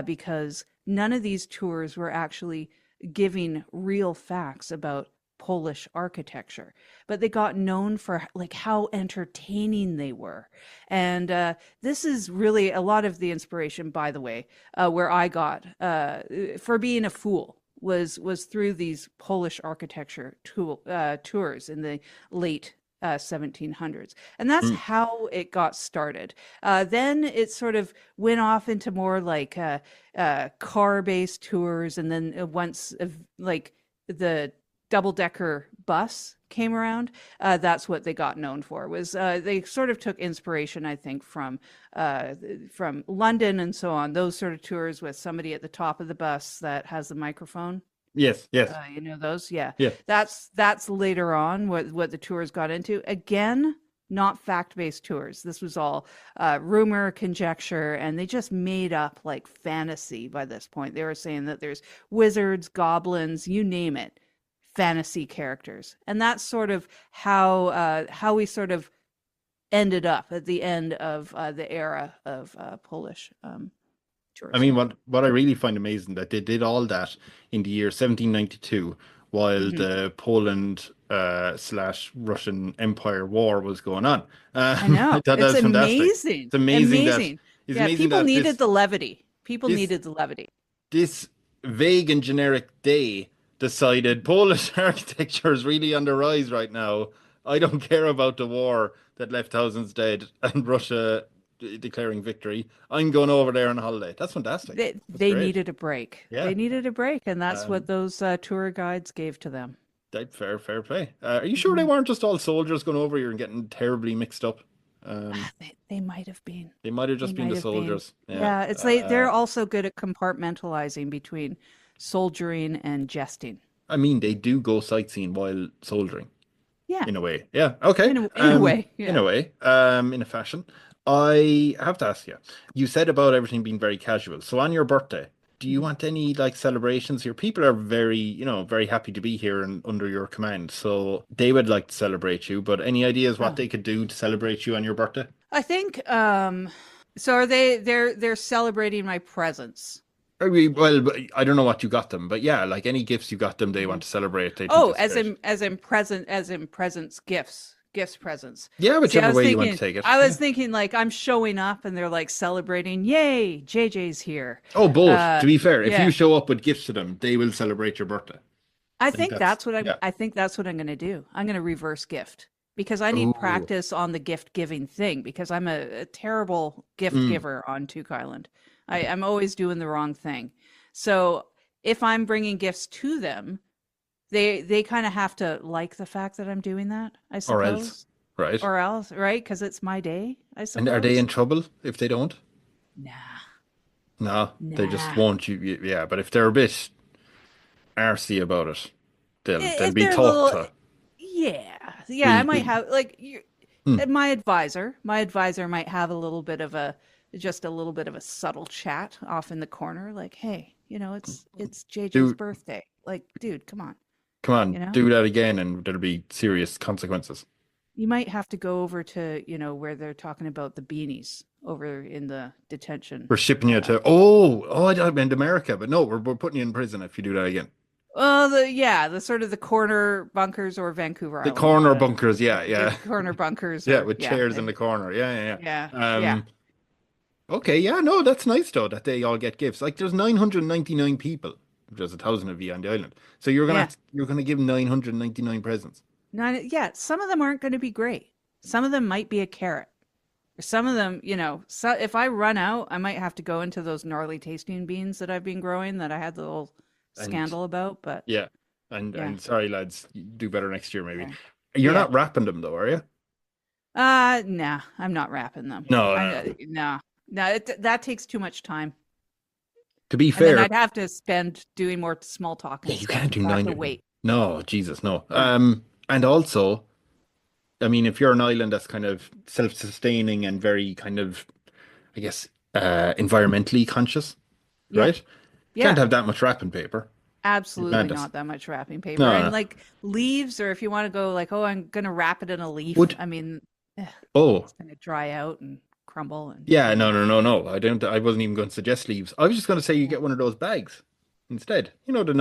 because none of these tours were actually giving real facts about Polish architecture, but they got known for like how entertaining they were. And this is really a lot of the inspiration, by the way, where I got for being a fool was through these Polish architecture tours in the late 1700s. And that's Mm. how it got started. Then it sort of went off into more like car-based tours. And then once like the double-decker bus came around, that's what they got known for. Was they sort of took inspiration, I think, from London and so on. Those sort of tours with somebody at the top of the bus that has the microphone. Yes, yes. You know those? Yeah. Yeah. That's later on what the tours got into. Again, not fact-based tours. This was all rumor, conjecture, and they just made up like fantasy by this point. They were saying that there's wizards, goblins, you name it, fantasy characters. And that's sort of how we sort of ended up at the end of the era of Polish tourism. I mean, what I really find amazing that they did all that in the year 1792 while the Poland / Russian Empire war was going on. I know. I thought that It's was fantastic. amazing. It's amazing that Amazing. it's Yeah, amazing people that needed the levity. People this- needed the levity. this vague and generic day decided Polish architecture is really on the rise right now. I don't care about the war that left thousands dead and Russia declaring victory. I'm going over there on holiday. That's fantastic. They That's great. needed a break. Yeah. They needed a break, and that's what those tour guides gave to them. Fair play. Are you sure they weren't just all soldiers going over here and getting terribly mixed up? They might have been. They might have just They been might the have been. soldiers. Yeah, it's like they're also good at compartmentalizing between soldiering and jesting. I mean, they do go sightseeing while soldiering. Yeah. In a way. Yeah. Okay. In a way. Yeah. In a way. In a fashion. I have to ask you. You said about everything being very casual. So on your birthday, do you want any like celebrations here? People are very, very happy to be here and under your command. So they would like to celebrate you, but any ideas what they could do to celebrate you on your birthday? I think so are they're celebrating my presence. Well, I don't know what you got them, but yeah, like any gifts you got them, they want to celebrate. They think Oh, it's great. as in presents, gifts, presents. Yeah, whichever See, way you want to take it. I was thinking like I'm showing up and they're like celebrating. Yay, JJ's here. Oh, both. To be fair, if yeah. you show up with gifts to them, they will celebrate your birthday. I think that's what yeah. I think that's what I'm going to do. I'm going to reverse gift because I need Ooh. practice on the gift giving thing because I'm a terrible gift giver on Toque Island. I'm always doing the wrong thing. So if I'm bringing gifts to them, they kind of have to like the fact that I'm doing that, I suppose. Or else, right? Or else, right? Because it's my day, I suppose. And are they in trouble if they don't? Nah. No, they just won't. Yeah, but if they're a bit arsy about it, they'll be talked to. Yeah. I might have like my advisor. My advisor might have a little bit of a subtle chat off in the corner, like, hey, it's JJ's birthday. Like, dude, come on. Come on, do that again, and there'll be serious consequences. You might have to go over to, where they're talking about the beanies over in the detention. We're shipping you to, I meant America, but no, we're putting you in prison if you do that again. Oh, the sort of the corner bunkers or Vancouver Island. The corner bunkers, yeah. The corner bunkers. Yeah, with chairs in the corner. Yeah. Yeah. Okay, yeah, no, that's nice though that they all get gifts. Like there's 999 people. There's 1,000 of you on the island. So you're gonna give 999 presents. Some of them aren't going to be great. Some of them might be a carrot. Or some of them, so if I run out, I might have to go into those gnarly tasting beans that I've been growing that I had the little scandal about. But yeah, and sorry lads, do better next year maybe. Okay. You're not wrapping them though, are you? Nah, I'm not wrapping them. No. That takes too much time. To be fair, I'd have to spend doing more small talk. Yeah, you can't do 9. Wait. No, Jesus, no. And also, I mean, if you're an island that's kind of self-sustaining and very kind of, I guess, environmentally conscious, right? You can't have that much wrapping paper. Absolutely not that much wrapping paper. No. And like leaves, or if you want to go like, I'm going to wrap it in a leaf. It's going to dry out and crumble. And yeah, no. I wasn't even going to suggest leaves. I was just going to say you get one of those bags instead. The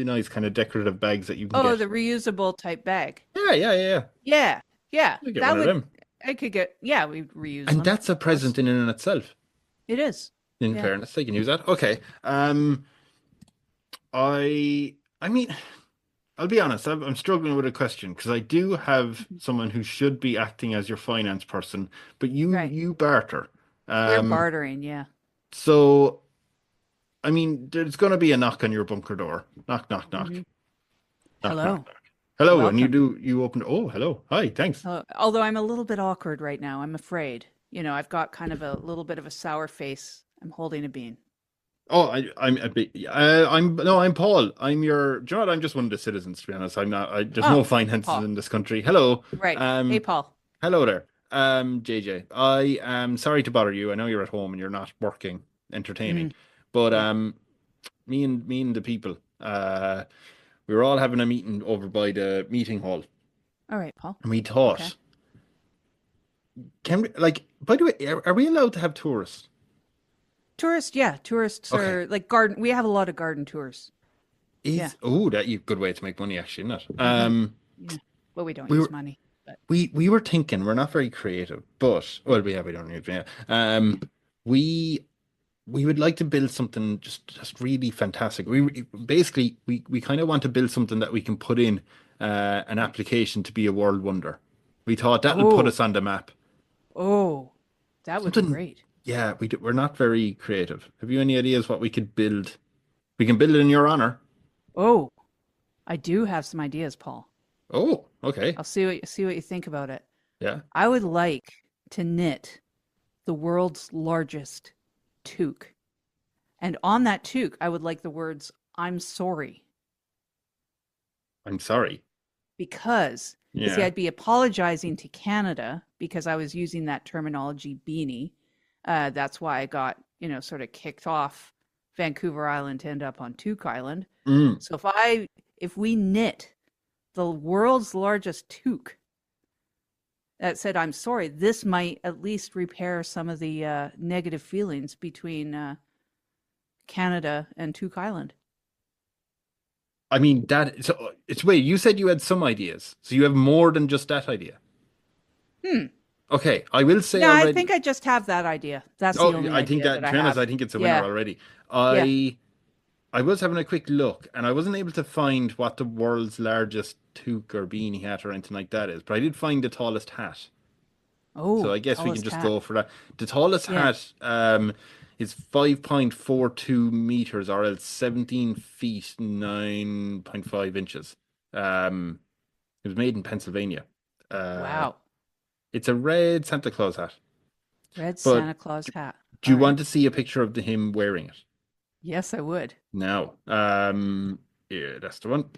nice kind of decorative bags that you can get. Oh, the reusable type bag. Yeah. Yeah. You get one of them. I could get, we reuse and them. that's a present in and itself. It is. In fairness, they can use that. Okay. I mean, I'll be honest, I'm struggling with a question because I do have someone who should be acting as your finance person, but you barter. We're bartering, yeah. So, I mean, there's going to be a knock on your bunker door. Knock, knock, knock. Mm-hmm. Knock, Hello. knock, knock. Hello, Welcome. and you open. Oh, hello. Hi, thanks. Although I'm a little bit awkward right now, I'm afraid. I've got kind of a little bit of a sour face. I'm holding a bean. Oh, I'm a bit. I'm Paul. I'm your. Do you know what? I'm just one of the citizens. To be honest, I'm not. There's no finances Paul. in this country. Hello. Right. Hey, Paul. Hello there. JJ. I am sorry to bother you. I know you're at home and you're not working, entertaining. But me and the people, we were all having a meeting over by the meeting hall. All right, Paul. And we thought, can we, like, by the way, are we allowed to have tourists? Tourists are like garden. We have a lot of garden tours. Oh, that you good way to make money, actually, isn't it? Well, we don't use money. But. We were thinking we're not very creative, but we don't use it. We would like to build something just really fantastic. We kind of want to build something that we can put in an application to be a world wonder. We thought that would put us on the map. Oh, that would be great. Yeah, we're not very creative. Have you any ideas what we could build? We can build it in your honor. Oh, I do have some ideas, Paul. Oh, okay. I'll see what you think about it. Yeah. I would like to knit the world's largest toque. And on that toque, I would like the words I'm sorry. I'm sorry. Because, you see, Yeah. I'd be apologizing to Canada because I was using that terminology beanie. That's why I got, sort of kicked off Vancouver Island to end up on Toque Island. Mm. So if we knit the world's largest toque that said, I'm sorry, this might at least repair some of the negative feelings between Canada and Toque Island. I mean, wait, you said you had some ideas. So you have more than just that idea. Okay, I will say No, already. I think I just have that idea. That's the only I think idea that, that to be I honest, have. I think it's a winner Yeah. already. Yeah. I was having a quick look, and I wasn't able to find what the world's largest toque or beanie hat or anything like that is, but I did find the tallest hat. So Oh, I guess we can tallest just hat. go for that. The tallest Yeah. hat is 5.42 meters, or else 17 feet 9.5 inches. It was made in Pennsylvania. Wow. It's a red Santa Claus hat. Red But Santa Claus hat. do you All want right. to see a picture of him wearing it? Yes, I would. No. Yeah, that's the one.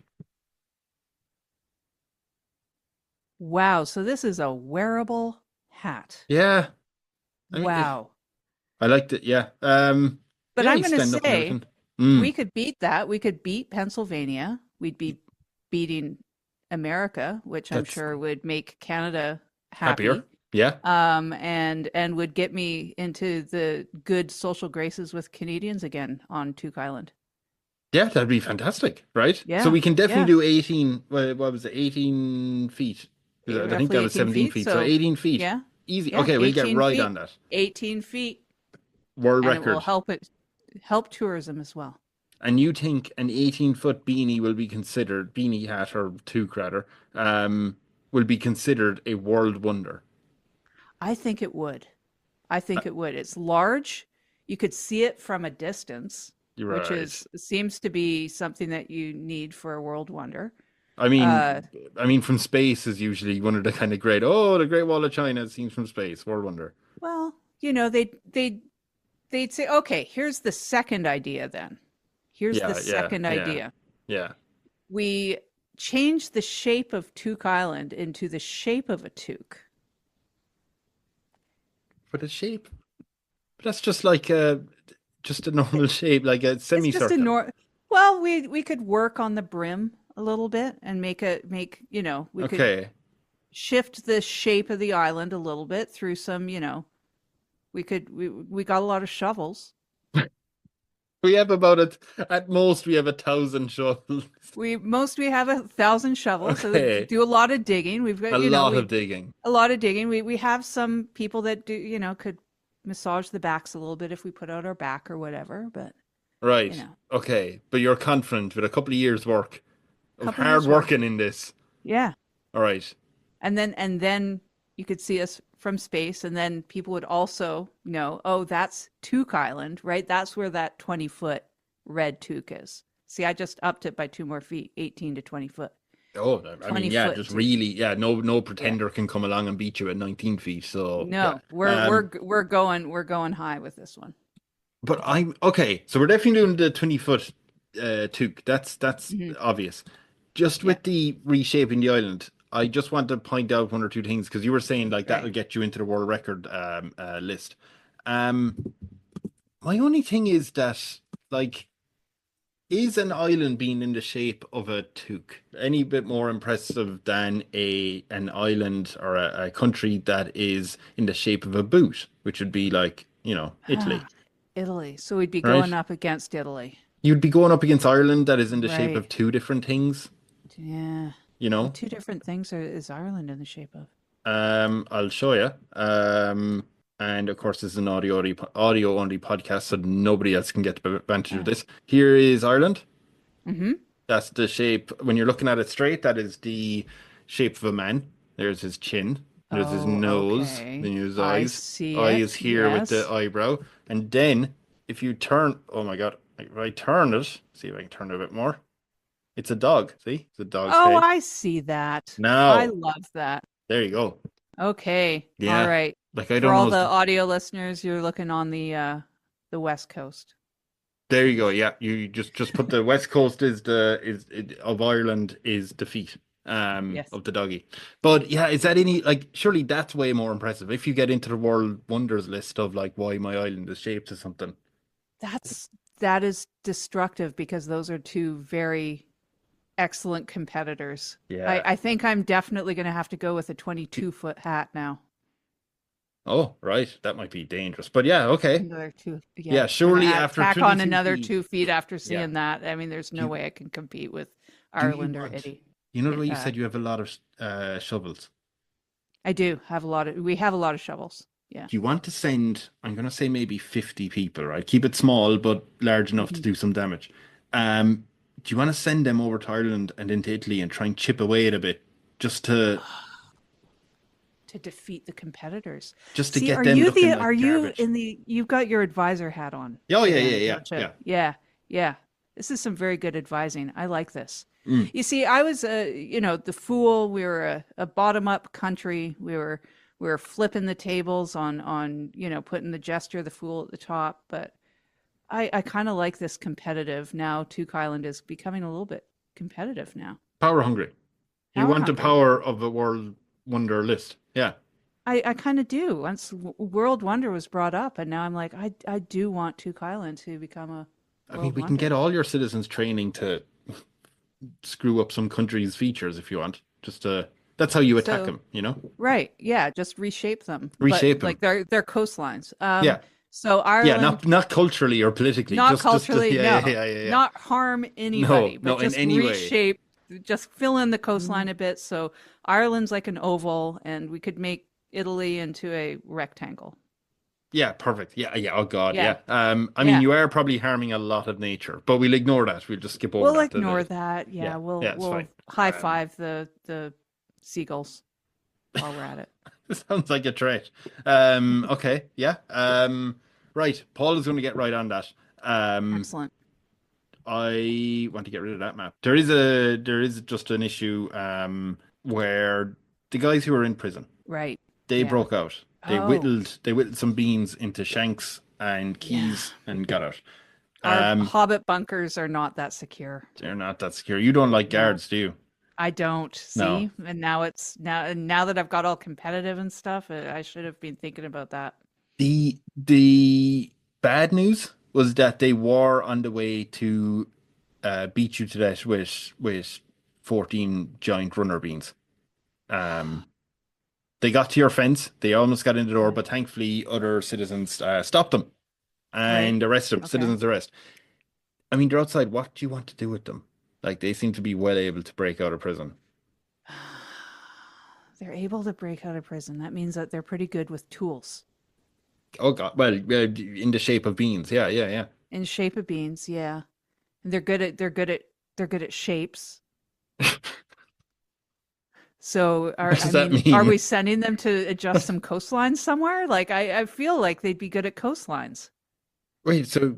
Wow. So this is a wearable hat. Yeah. I mean, Wow. I liked it. Yeah. But yeah, I'm he's going to stand up and say everything. Mm. we could beat that. We could beat Pennsylvania. We'd be beating America, which I'm That's sure would make Canada happier. happy. Yeah. And would get me into the good social graces with Canadians again on Toque Island. Yeah, that'd be fantastic, right? Yeah, So we can definitely yeah. do 18, what was it, 18 feet? I think Roughly that was 18 17 feet. feet. So 18 feet. Yeah, Easy. yeah. Okay, we'll get 18 right feet, on that. 18 feet, World and it will record. help tourism as well. And you think an 18-foot beanie will be considered, beanie hat or toque rather, will be considered a world wonder? I think it would. I think it would. It's large. You could see it from a distance, You're which right. seems to be something that you need for a world wonder. I Uh, mean, from space is usually one of the kind of great. Oh, the Great Wall of China is seen from space. World wonder. well, they'd say, okay, here's the second idea then. Here's the second idea. Yeah. We change the shape of Toque Island into the shape of a toque. But the shape, that's just like just a normal shape, like a It's just semicircle. well, we could work on the brim a little bit and we could Okay. shift the shape of the island a little bit through some, we got a lot of shovels. We have about it. At most, we have 1,000 shovels. We have 1,000 shovels, so we Okay. do a lot of digging. We've got, A lot of digging. a lot of digging. We have some people that do, could massage the backs a little bit if we put out our back or whatever, but Right. Okay. But you're confident with a couple of years' work a of couple hard years work. working in this. Yeah. All right. And then you could see us from space, and then people would also know, oh, that's Toque Island, right? That's where that 20-foot red toque is. See, I just upped it by 2 more feet, 18 to 20 foot. Oh, I mean, yeah, 20-foot just toque. really, yeah. No pretender can come along and beat you at 19 feet. So No, yeah. we're going high with this one. But I'm okay. So we're definitely doing the 20-foot toque. That's obvious. Just with the reshaping the island, I just want to point out one or two things because you were saying like that will Right. get you into the world record list. My only thing is that like, is an island being in the shape of a toque any bit more impressive than an island or a country that is in the shape of a boot, which would be like, Italy, Italy. So we'd be right? going up against Italy. You'd be going up against Ireland that is in the shape Right. of two different things, Yeah. you know? What 2 different things is Ireland in the shape of? I'll show you. And of course, this is an audio only podcast, so nobody else can get the advantage of this. Here is Ireland. Mm-hmm. That's the shape. When you're looking at it straight, that is the shape of a man. There's his chin. There's his nose. Okay. Then his I eyes. see Eyes it. here with the Yes. eyebrow. And then if you turn, oh my God, if I turn it, see if I can turn it a bit more. It's a dog. See? It's a dog's Oh, head. I see that. Now, I love that. there you go. Okay. Yeah. All right. Like I For don't all know. the audio listeners, you're looking on the West Coast. There you go. Yeah, you just put the west coast of Ireland is the feet Yes. of the doggy. But yeah, is that any like surely that's way more impressive if you get into the world wonders list of like why my island is shaped to something. That is destructive because those are two very excellent competitors. Yeah. I think I'm definitely going to have to go with a 22-foot hat now. Oh, right. That might be dangerous. But yeah, okay. Another two. Yeah, Yeah. surely Gonna after tack on 22 another feet. 2 feet after Yeah. seeing that. I mean, there's no Do- way I can compete with Do you Ireland or want, Eddie. you know the way you said you have a lot of shovels? I do have we have a lot of shovels. Yeah. Do you want to send, I'm going to say maybe 50 people, right? Keep it small, but large enough to do some damage. Do you want to send them over to Ireland and into Italy and try and chip away at a bit just to defeat the competitors. to See, get are them you looking the like are you garbage? in the you've got your advisor hat on? Oh, yeah, again, yeah, don't you? yeah. Yeah. This is some very good advising. I like this. Mm. You see, I was the fool. We were a bottom up country. We were flipping the tables on putting the jester, the fool at the top, but I kind of like this competitive now. Toque Island is becoming a little bit competitive now. Power hungry. You Power want the hungry. power of the world wonder list. Yeah. I kind of do. Once World Wonder was brought up, and now I'm like, I do want Toque Island to become a I mean, world we can wonder. get all your citizens training to screw up some country's features if you want. That's how you attack So- them, you know? Right? Yeah, just reshape them. Reshape but, 'em. like their coastlines. Yeah. So Ireland, Yeah, not culturally or politically. not just, culturally, yeah, no, yeah. not harm anybody, No, but in just any way. reshape, just fill in the coastline a bit. So Ireland's like an oval, and we could make Italy into a rectangle. Yeah, perfect. Yeah, yeah. Oh God, Yeah. yeah. I Yeah. mean, you are probably harming a lot of nature, but we'll ignore that. We'll just skip over We'll that. ignore that. Yeah, Yeah, we'll it's fine. high five the seagulls while we're at it. Sounds like a threat. Okay, yeah. Right. Paul is going to get right on that. Excellent. I want to get rid of that map. There is just an issue where the guys who are in prison, Right. they Yeah. broke out. They Oh. whittled some beans into shanks and keys and got out. Our Hobbit bunkers are not that secure. They're not that secure. You don't like guards, do you? I don't see, No. and now that I've got all competitive and stuff, I should have been thinking about that. The bad news was that they were on the way to beat you to death with 14 giant runner beans. They got to your fence. They almost got in the door, but thankfully other citizens stopped them and arrested them. Okay. Citizens arrest. I mean, they're outside. What do you want to do with them? Like, they seem to be well able to break out of prison. They're able to break out of prison. That means that they're pretty good with tools. Oh God! Well, in the shape of beans. Yeah, yeah, yeah. In shape of beans, yeah. And they're good at shapes. So What does that mean? are we sending them to adjust some coastlines somewhere? Like I feel like they'd be good at coastlines. Wait, so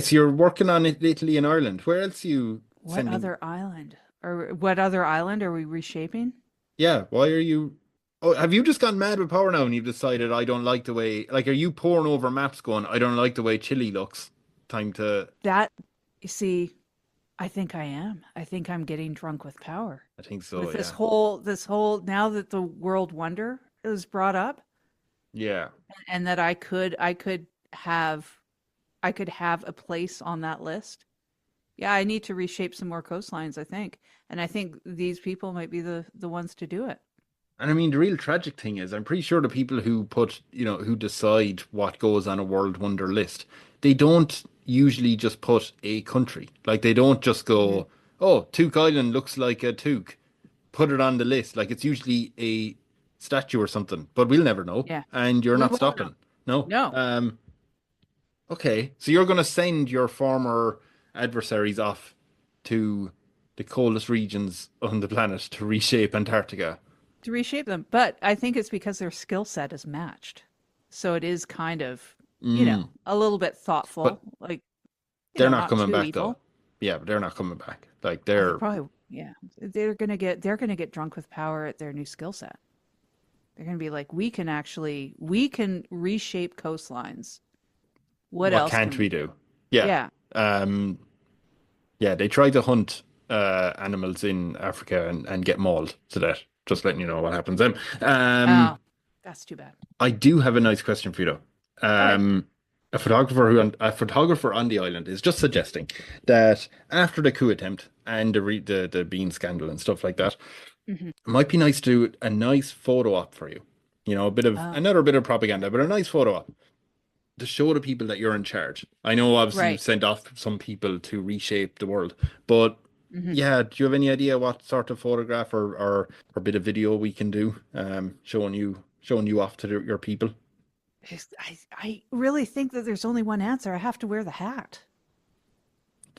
you're working on Italy and Ireland. Where else are you What sending? other island? Or what other island are we reshaping? Yeah, why are you? Oh, have you just gone mad with power now and you've decided I don't like the way? Like, are you pouring over maps going, I don't like the way Chile looks? Time to. That, you see, I think I am. I think I'm getting drunk with power. I think so. With Yeah. this whole now that the world wonder is brought up, Yeah. and that I could have a place on that list. Yeah, I need to reshape some more coastlines, I think. And I think these people might be the ones to do it. And I mean, the real tragic thing is, I'm pretty sure the people who who decide what goes on a world wonder list, they don't usually just put a country. Like, they don't just go, oh, Toque Island looks like a Toque, put it on the list. Like, it's usually a statue or something, but we'll never know. Yeah. And you're We not won't stopping. No. No. Okay. So you're going to send your former adversaries off to the coldest regions on the planet to reshape Antarctica. To reshape them. But I think it's because their skill set is matched. So it is kind of, a little bit thoughtful. But like they're not coming too back evil. though. Yeah, but they're not coming back. Like, They're they're probably they're gonna get drunk with power at their new skill set. They're gonna be like, we can reshape coastlines. What else can't can we do? Yeah. Yeah. Yeah, they try to hunt animals in Africa and get mauled to death. Just letting you know what happens then. Oh, that's too bad. I do have a nice question for you though. All right. A photographer on the island is just suggesting that after the coup attempt and the bean scandal and stuff like that, Mm-hmm. it might be nice to do a nice photo op for you. You know, another bit of propaganda, but a nice photo op to show the people that you're in charge. I know obviously you've sent off some people to reshape the world, but yeah, do you have any idea what sort of photograph or bit of video we can do showing you off to your people? I really think that there's only one answer. I have to wear the hat.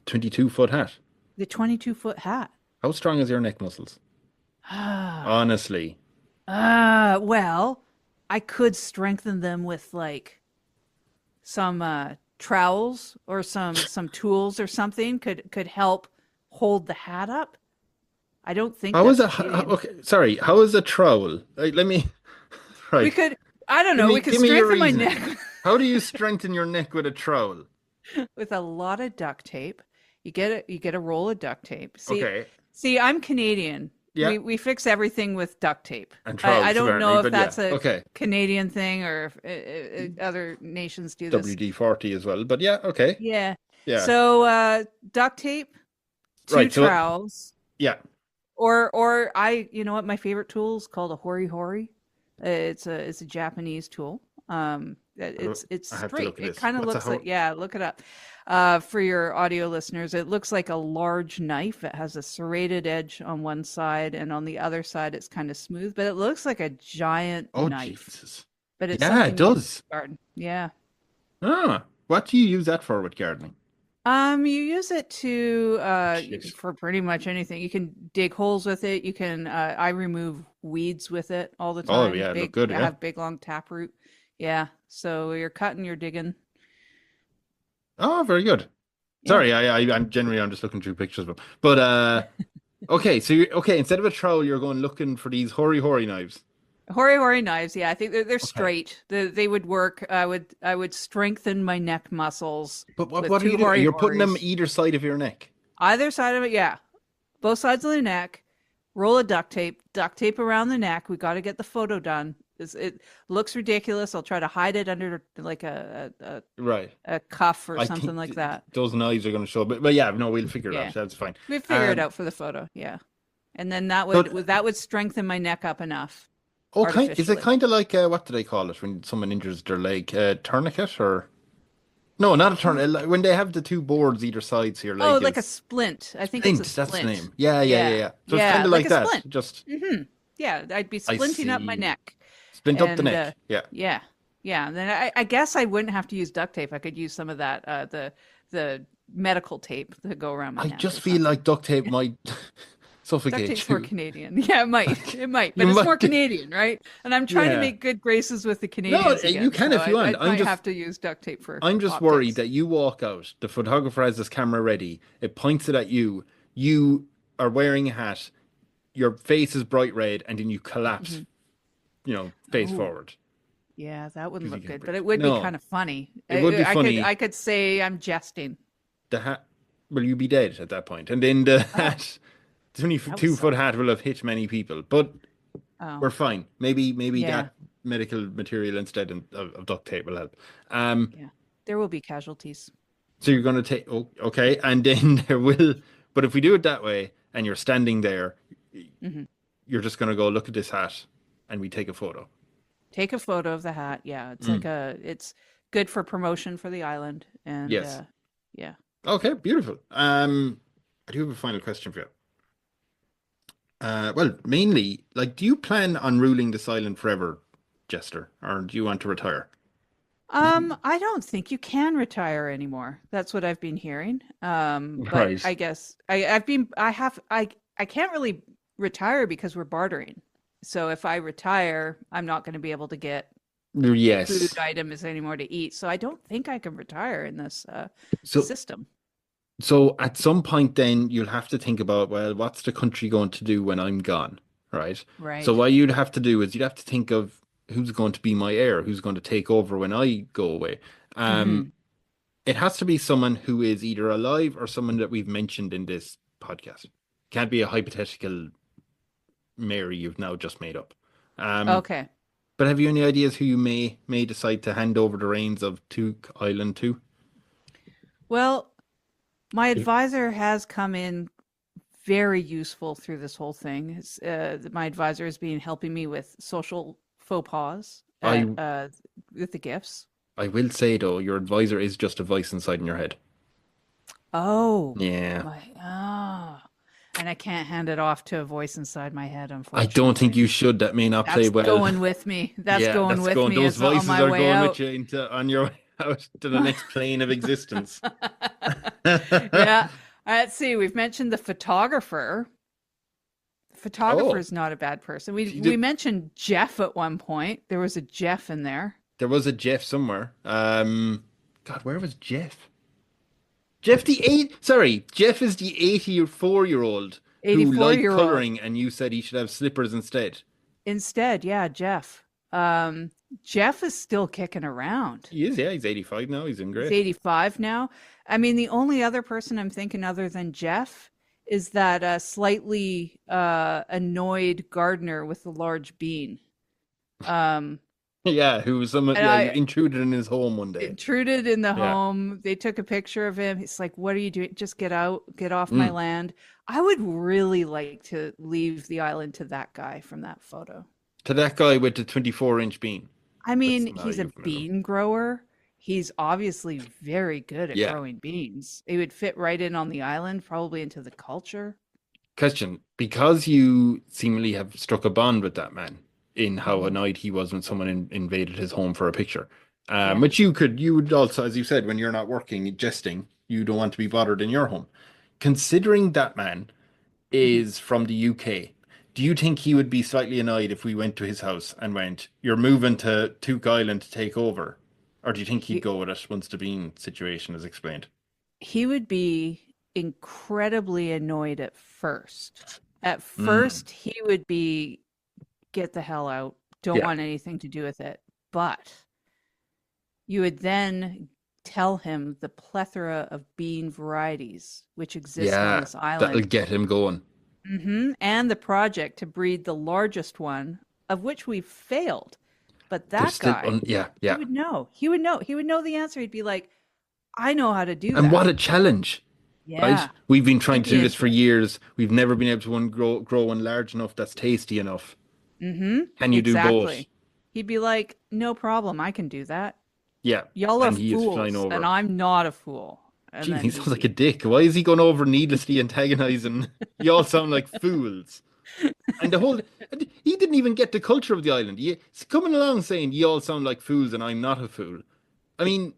22-foot hat. The 22-foot hat. How strong is your neck muscles? Honestly. Well, I could strengthen them with like some trowels or some tools or something could help hold the hat up. I don't think How is that's okay, sorry, how is a trowel? Let me right. We could I don't know, we could strengthen my neck. How do you strengthen your neck with a trowel? With a lot of duct tape. You get a roll of duct tape. Okay. See, I'm Canadian. Yeah. We fix everything with duct tape. And trowels, I don't know if that's a Canadian thing or if other nations do this. WD-40 as well, but yeah, okay. Yeah. Yeah. So duct tape, two trowels. Yeah. Or you know what my favorite tool is called a hori hori. It's a Japanese tool. It's straight. It kind of looks like look it up. For your audio listeners, it looks like a large knife. It has a serrated edge on one side, and on the other side, it's kind of smooth. But it looks like a giant knife. Jesus. But it's it does. Garden. Yeah. What do you use that for with gardening? You use it to for pretty much anything. You can dig holes with it. You can I remove weeds with it all the time. Oh yeah, look good. I have big long taproot. Yeah. So you're cutting, you're digging. Oh, very good. Yeah. Sorry, I'm just looking through pictures of them. But okay, so instead of a trowel, you're going looking for these hori knives. Hori knives, yeah. I think they're straight. They would work. I would strengthen my neck muscles. But what are you doing? You're putting them either side of your neck. Either side of it, yeah. Both sides of the neck. Roll of duct tape around the neck. We got to get the photo done. It looks ridiculous. I'll try to hide it under like a cuff or something like that. Those knives are going to show, but yeah, no, we'll figure it out. That's fine. We'll figure it out for the photo, yeah. And then that would strengthen my neck up enough. Okay, is it kind of like what do they call it when someone injures their leg? Tourniquet or? No, not a tourniquet. When they have the two boards either side, so your leg. Oh, like a splint. I think it's a splint. That's the name. Yeah. So it's kind of like that. Splint. Just. Mm-hmm. Yeah, I'd be splinting up my neck. Splint up the neck. Yeah. And then I guess I wouldn't have to use duct tape. I could use some of that the medical tape to go around my neck. I just feel like duct tape might suffocate you. Duct tape's more Canadian. Yeah, it might. But it's more Canadian, right? And I'm trying to make good graces with the Canadians. No, you can if you want. I have to use duct tape for I'm just worried that you walk out, the photographer has his camera ready, it points it at you, you are wearing a hat, your face is bright red, and then you collapse, face forward. Yeah, that wouldn't look good, but it would be kind of funny. It would be funny. I could say I'm jesting. The hat, well, you'd be dead at that point. And then the hat, the 22-foot hat will have hit many people, but we're fine. Maybe that medical material instead of duct tape will help. There will be casualties. So you're going to take, okay, and then there will, but if we do it that way and you're standing there, you're just going to go look at this hat and we take a photo. Take a photo of the hat. Yeah, it's it's good for promotion for the island. And yes. Yeah. Okay, beautiful. I do have a final question for you. Well, mainly, do you plan on ruling this island forever, Jester, or do you want to retire? I don't think you can retire anymore. That's what I've been hearing. But right. I guess I can't really retire because we're bartering. So if I retire, I'm not going to be able to get food items anymore to eat. So I don't think I can retire in this system. So at some point then you'll have to think about, well, what's the country going to do when I'm gone, right? Right. So what you'd have to do is you'd have to think of who's going to be my heir, who's going to take over when I go away. It has to be someone who is either alive or someone that we've mentioned in this podcast. Can't be a hypothetical Mary you've now just made up. Okay. But have you any ideas who you may decide to hand over the reins of Toque Island to? Well, my advisor has come in very useful through this whole thing. My advisor has been helping me with social faux pas with the gifts. I will say though, your advisor is just a voice inside in your head. Oh. Yeah. And I can't hand it off to a voice inside my head, I unfortunately. don't think you should. That may not play well. That's going with me. That's going with me. Those voices on my are way going out. with you on your way out to the next plane of existence. Yeah. Let's see. We've mentioned the photographer. The photographer's not a bad person. We mentioned Jeff at one point. There was a Jeff in there. There was a Jeff somewhere. God, where was Jeff? Jeff is the 84-year-old who liked coloring, and you said he should have slippers instead. Instead, yeah, Jeff. Jeff is still kicking around. He is, yeah. He's 85 now. He's in great. He's 85 now. I mean, the only other person I'm thinking other than Jeff is that slightly annoyed gardener with the large bean. Yeah, who was someone intruded in his home one day. Intruded in the home. They took a picture of him. He's like, "What are you doing? Just get out, get off my land." I would really like to leave the island to that guy from that photo. To that guy with the 24-inch bean. I mean, he's a bean grower. He's obviously very good at growing beans. It would fit right in on the island, probably into the culture. Question, because you seemingly have struck a bond with that man in how annoyed he was when someone invaded his home for a picture. Which you would also, as you said, when you're not working, jesting, you don't want to be bothered in your home. Considering that man is from the UK, do you think he would be slightly annoyed if we went to his house and went, "You're moving to Toque Island to take over"? Or do you think he'd go with it once the bean situation is explained? He would be incredibly annoyed at first. At first, he would be, "Get the hell out. Don't want anything to do with it." But you would then tell him the plethora of bean varieties which exist on this island. That'll get him going. And the project to breed the largest one, of which we've failed. But that guy, he would know. He would know. He would know the answer. He'd be like, "I know how to do that." And what a challenge. Yeah. Right? We've been trying to do this for years. We've never been able to grow one large enough that's tasty enough. Can you do both? He'd be like, "No problem. I can do that." Yeah. Y'all are fools, and I'm not a fool. And Gee, he sounds like a dick. Why is he going over needlessly antagonizing? You all sound like fools. And he didn't even get the culture of the island. He's coming along saying, "You all sound like fools and I'm not a fool." I mean,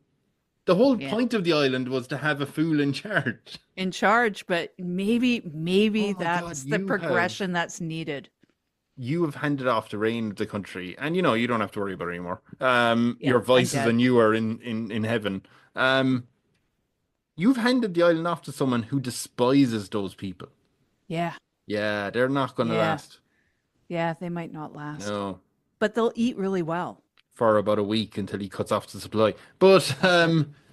the whole point of the island was to have a fool in charge. But maybe that's the progression that's needed. You have handed off the reign of the country, and you don't have to worry about it anymore. Your voices and you are in heaven. You've handed the island off to someone who despises those people. Yeah, they're not going to last. Yeah, they might not last. No, but they'll eat really well for about a week until he cuts off the supply. But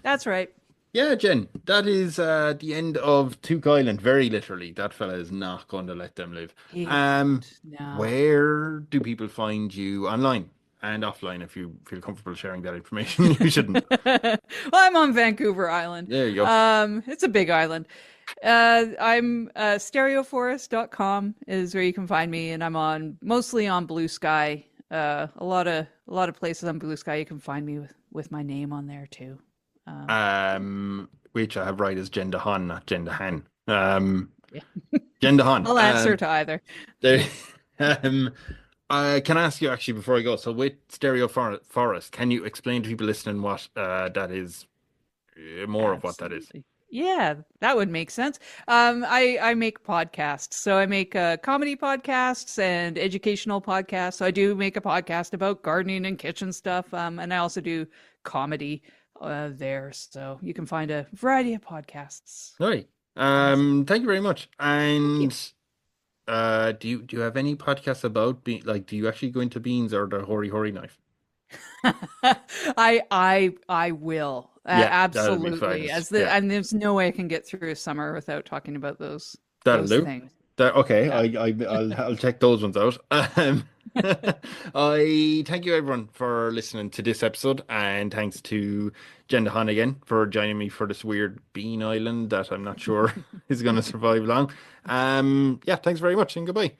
that's right. Yeah, Jen, that is the end of Toque Island. Very literally, that fella is not going to let them live. No. Where do people find you online and offline? If you feel comfortable sharing that information, you shouldn't. Well, I'm on Vancouver Island. There you go. It's a big island. I'm stereoforest.com is where you can find me, and I'm mostly on Bluesky. A lot of places on Bluesky you can find me with my name on there too. Which I have right as Jen DeHaan, not Jen DeHaan. Jen DeHaan. I'll answer to either. I can ask you actually before I go. So with Stereo Forest, can you explain to people listening what that is? More of what that is. Yeah, that would make sense. I make podcasts. So I make comedy podcasts and educational podcasts. So I do make a podcast about gardening and kitchen stuff. And I also do comedy there. So you can find a variety of podcasts. All right. Thank you very much. And do you have any podcasts about do you actually go into beans or the hoary knife? I will. Yeah, that'll be absolutely. fine. Yeah. And there's no way I can get through a summer without talking about That'll those do. things. Okay, Yeah. I'll check those ones out. I thank you everyone for listening to this episode, and thanks to Jen DeHaan again for joining me for this weird bean island that I'm not sure is going to survive long. Yeah, thanks very much and goodbye.